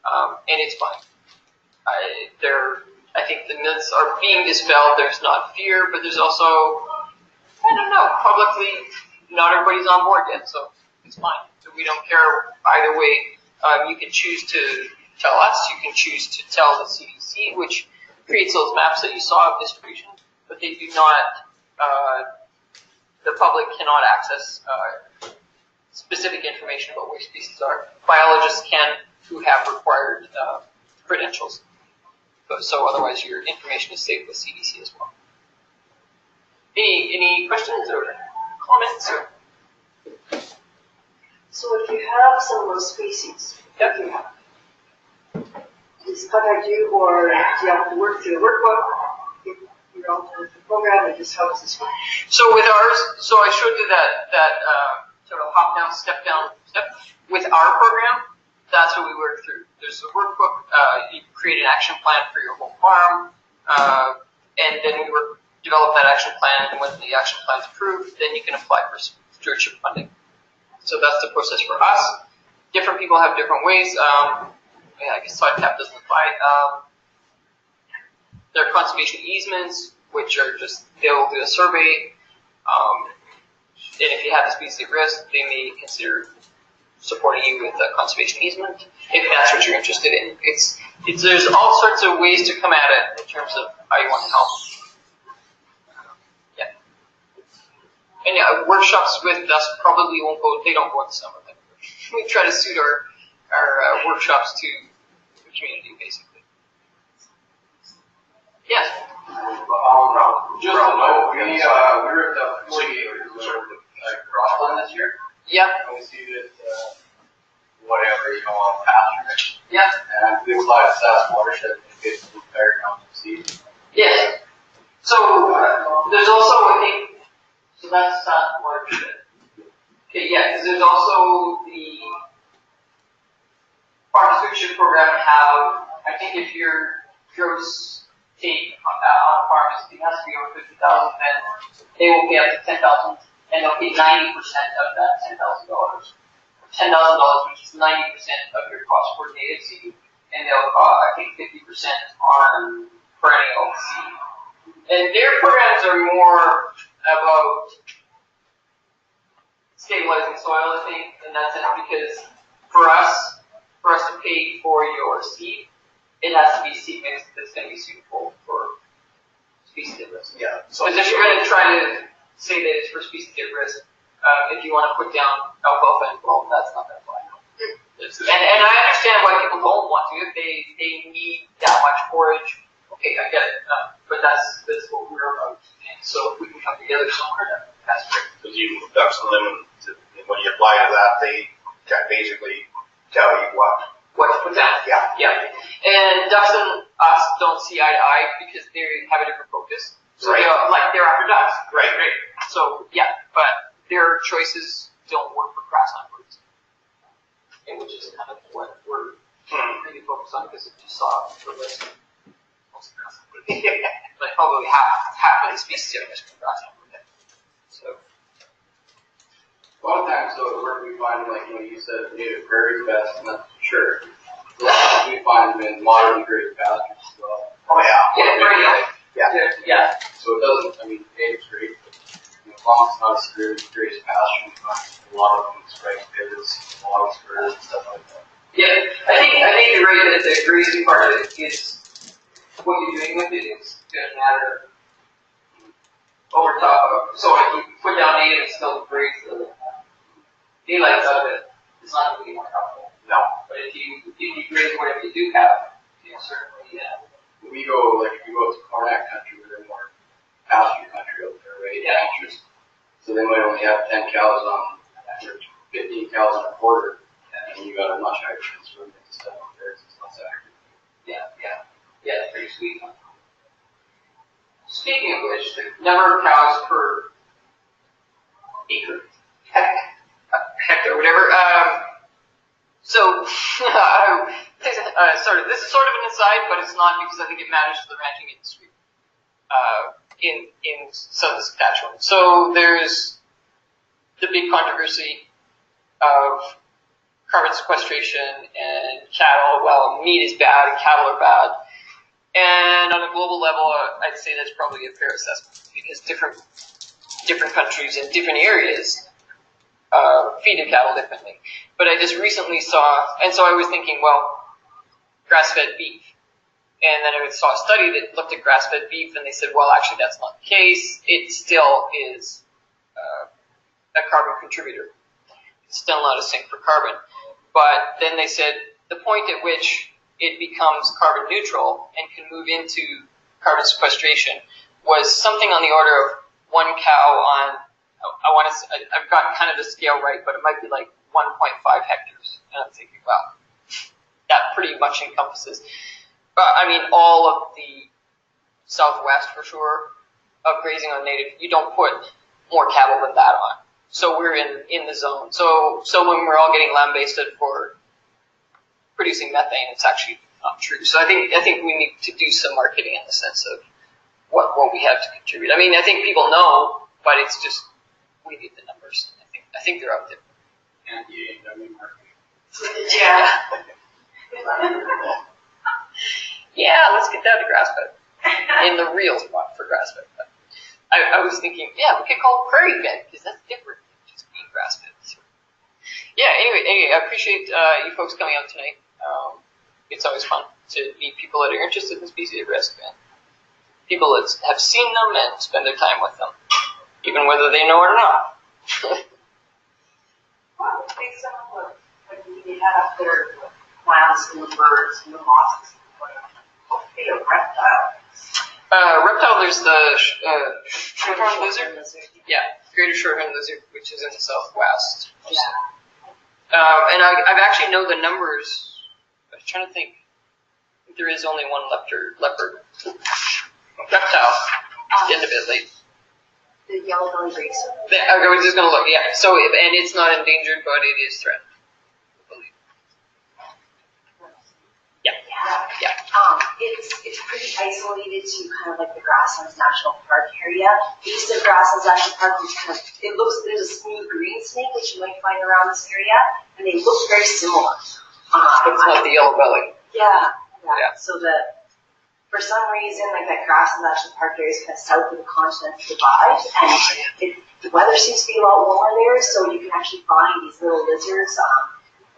E: and it's fine. I think the myths are being dispelled. There's not fear, but there's also, publicly, not everybody's on board yet, so it's fine. So we don't care either way. You can choose to tell us. You can choose to tell the CDC, which creates those maps that you saw of distribution, but they do not, the public cannot access specific information about where species are. Biologists can, who have required credentials. So otherwise your information is safe with CDC as well. Any questions or comments?
F: So if you have some of those species, you just contact you, or do you have to work through the workbook? You're all with the program, and just how does this work?
E: So with ours, so I showed you that sort of hop down, step. With our program, that's what we work through. There's a workbook. You create an action plan for your whole farm, and then we develop that action plan. And when the action plan's approved, then you can apply for stewardship funding. So that's the process for us. Different people have different ways. Yeah, I guess side cap doesn't apply. There are conservation easements, which are just, they'll do a survey. And if you have the species at risk, they may consider supporting you with a conservation easement, if that's what you're interested in. There's all sorts of ways to come at it in terms of how you want to help. Yeah. And yeah, workshops with us probably won't go, they don't go in the summer. We try to suit our workshops to the community, basically. Yes?
C: Just a note, we were at the 48 crossland this year.
E: Yeah.
C: And we seeded whatever, on pasture.
E: Yeah.
C: And we applied SAS watershed and basically Baird county seed.
E: Yes. So there's also, I think, so that's SAS watershed. Okay, yeah, because there's also the farm stewardship program have, I think if your gross take on a farm has to be over 50,000, then they will pay up to 10,000, and they'll pay 90% of that $10,000. $10,000, which is 90% of your cost for native seed, and they'll I think 50% on perennial seed. And their programs are more about stabilizing soil, I think, in that sense, because for us to pay for your seed, it has to be seed mix that's going to be suitable for species at risk.
C: Yeah.
E: Because if you're going to try to say that it's for species at risk, if you want to put down alfalfa and well, that's not going to fly. And I understand why people don't want to. If they need that much forage, okay, I get it. But that's what we're about. And so if we can come together somewhere, that's great.
D: Because you ducks and lemon, when you apply to that, they can basically tell you what
E: to put down.
D: Yeah.
E: Yeah. And ducks and us don't see eye to eye because they have a different focus. So
D: Right.
E: they're after ducks.
D: Right.
E: So yeah, but their choices don't work for grassland birds. And which is kind of what we're really focused on because if you saw the list, most grassland birds. Like probably half of the species are just from grassland birds. So
C: A lot of times, though, where we find, like, you said native prairie best, and that's for sure. A lot of times we find them in moderately grazed pastures as well.
D: Oh yeah.
E: yeah.
C: So it doesn't, native's great, but as long as it's not a severely grazed pasture, we find a lot of them in Sprague pivots, longspurs, and stuff like that.
E: Yeah, I think you're right that the grazing part of it is what you're doing with it is going to matter over top of. So if you put down native and still graze the daylight out of it, it's not going to be more helpful.
D: No.
E: But if you graze whatever you do have, certainly, yeah.
C: We go, like, if you go to Cornac country, where they're more pasture country out there, right?
E: Yeah.
C: Pastures. So they might only have 10 cows on, or 15 cows on a quarter, and you got a much higher chance of getting stuff on there, it's less accurate.
E: Yeah, pretty sweet. Speaking of which, the number of cows per acre, hectare, whatever. So, this is sort of an aside, but it's not because I think it matters to the ranching industry in southern Saskatchewan. So there's the big controversy of carbon sequestration and cattle. Well, meat is bad and cattle are bad. And on a global level, I'd say that's probably a fair assessment because different countries in different areas feed their cattle differently. But I just recently saw, and so I was thinking, well, grass-fed beef. And then I saw a study that looked at grass-fed beef, and they said, well, actually, that's not the case. It still is a carbon contributor. It's still not a sink for carbon. But then they said the point at which it becomes carbon neutral and can move into carbon sequestration was something on the order of 1 cow on, I've got kind of the scale right, but it might be like 1.5 hectares. And I'm thinking, wow, that pretty much encompasses, all of the southwest for sure of grazing on native. You don't put more cattle than that on. So we're in the zone. So when we're all getting land-based for producing methane, it's actually not true. So I think we need to do some marketing in the sense of what we have to contribute. I think people know, but it's just we need the numbers. I think I think they're up there.
C: And the A&W market.
A: Yeah.
E: Yeah, let's get down to grass fed. In the real spot for grass fed. But I was thinking, yeah, we could call it prairie fed because that's different than just being grass fed. So, yeah, anyway, I appreciate you folks coming out tonight. It's always fun to meet people that are interested in species at risk, and people that have seen them and spend their time with them, even whether they know it or not.
A: Well, based on what we had up there, with plants and the birds and the mosses, what would be a reptile?
E: Reptile, there's the shorthorn lizard. Yeah, greater shorthorn lizard, which is in the southwest.
A: Yeah.
E: And I've actually know the numbers. I was trying to think. I think there is only one leopard reptile individually.
A: The yellow belly racer.
E: I was just gonna look. Yeah. So and it's not endangered, but it is threatened. I believe. Yeah.
A: Yeah. It's pretty isolated to kind of like the Grasslands National Park area. East of Grasslands National Park, there's a smooth green snake, which you might find around this area, and they look very similar.
E: But it's not the yellow belly.
A: Yeah.
E: Yeah.
A: So for some reason, like that Grasslands National Park area is kind of south of the continental divide, and the weather seems to be a lot warmer there, so you can actually find these little lizards.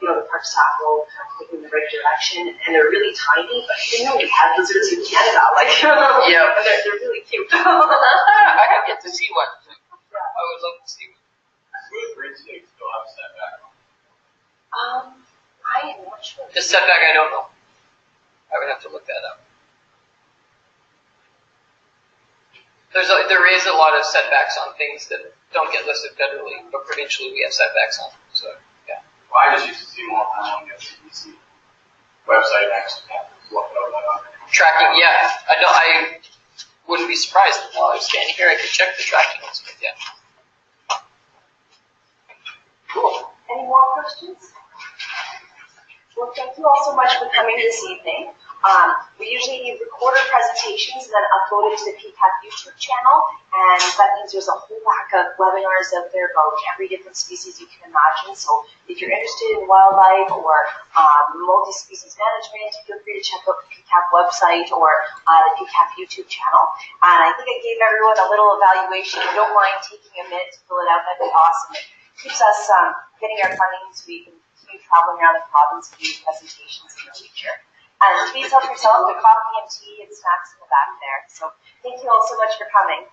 A: The park staff will kind of take in the right direction, and they're really tiny, but I didn't know we had lizards in Canada.
E: Yeah.
A: And they're really cute.
E: I have yet to see one. I would love to see one.
C: Would green snakes still have setback?
A: I am not sure.
E: The setback, I don't know. I would have to look that up. There is a lot of setbacks on things that don't get listed federally, but provincially we have setbacks on. So, yeah.
C: Well, I just used to see them all the time on the CBC website next to that. Look it up.
E: Tracking, yeah. I wouldn't be surprised while I was standing here. I could check the tracking. Yeah. Cool.
A: Any more questions? Well, thank you all so much for coming this evening. We usually record our presentations and then upload it to the Peat Hamm YouTube channel, and that means there's a whole whack of webinars out there about every different species you can imagine. So if you're interested in wildlife or multi-species management, feel free to check out the Peat Hamm website or the Peat Hamm YouTube channel. And I think I gave everyone a little evaluation. If you don't mind taking a minute to fill it out, that'd be awesome. It keeps us getting our funding so we can continue traveling around the province and doing presentations in the future. And please help yourself to coffee and tea and snacks in the back there. So thank you all so much for coming.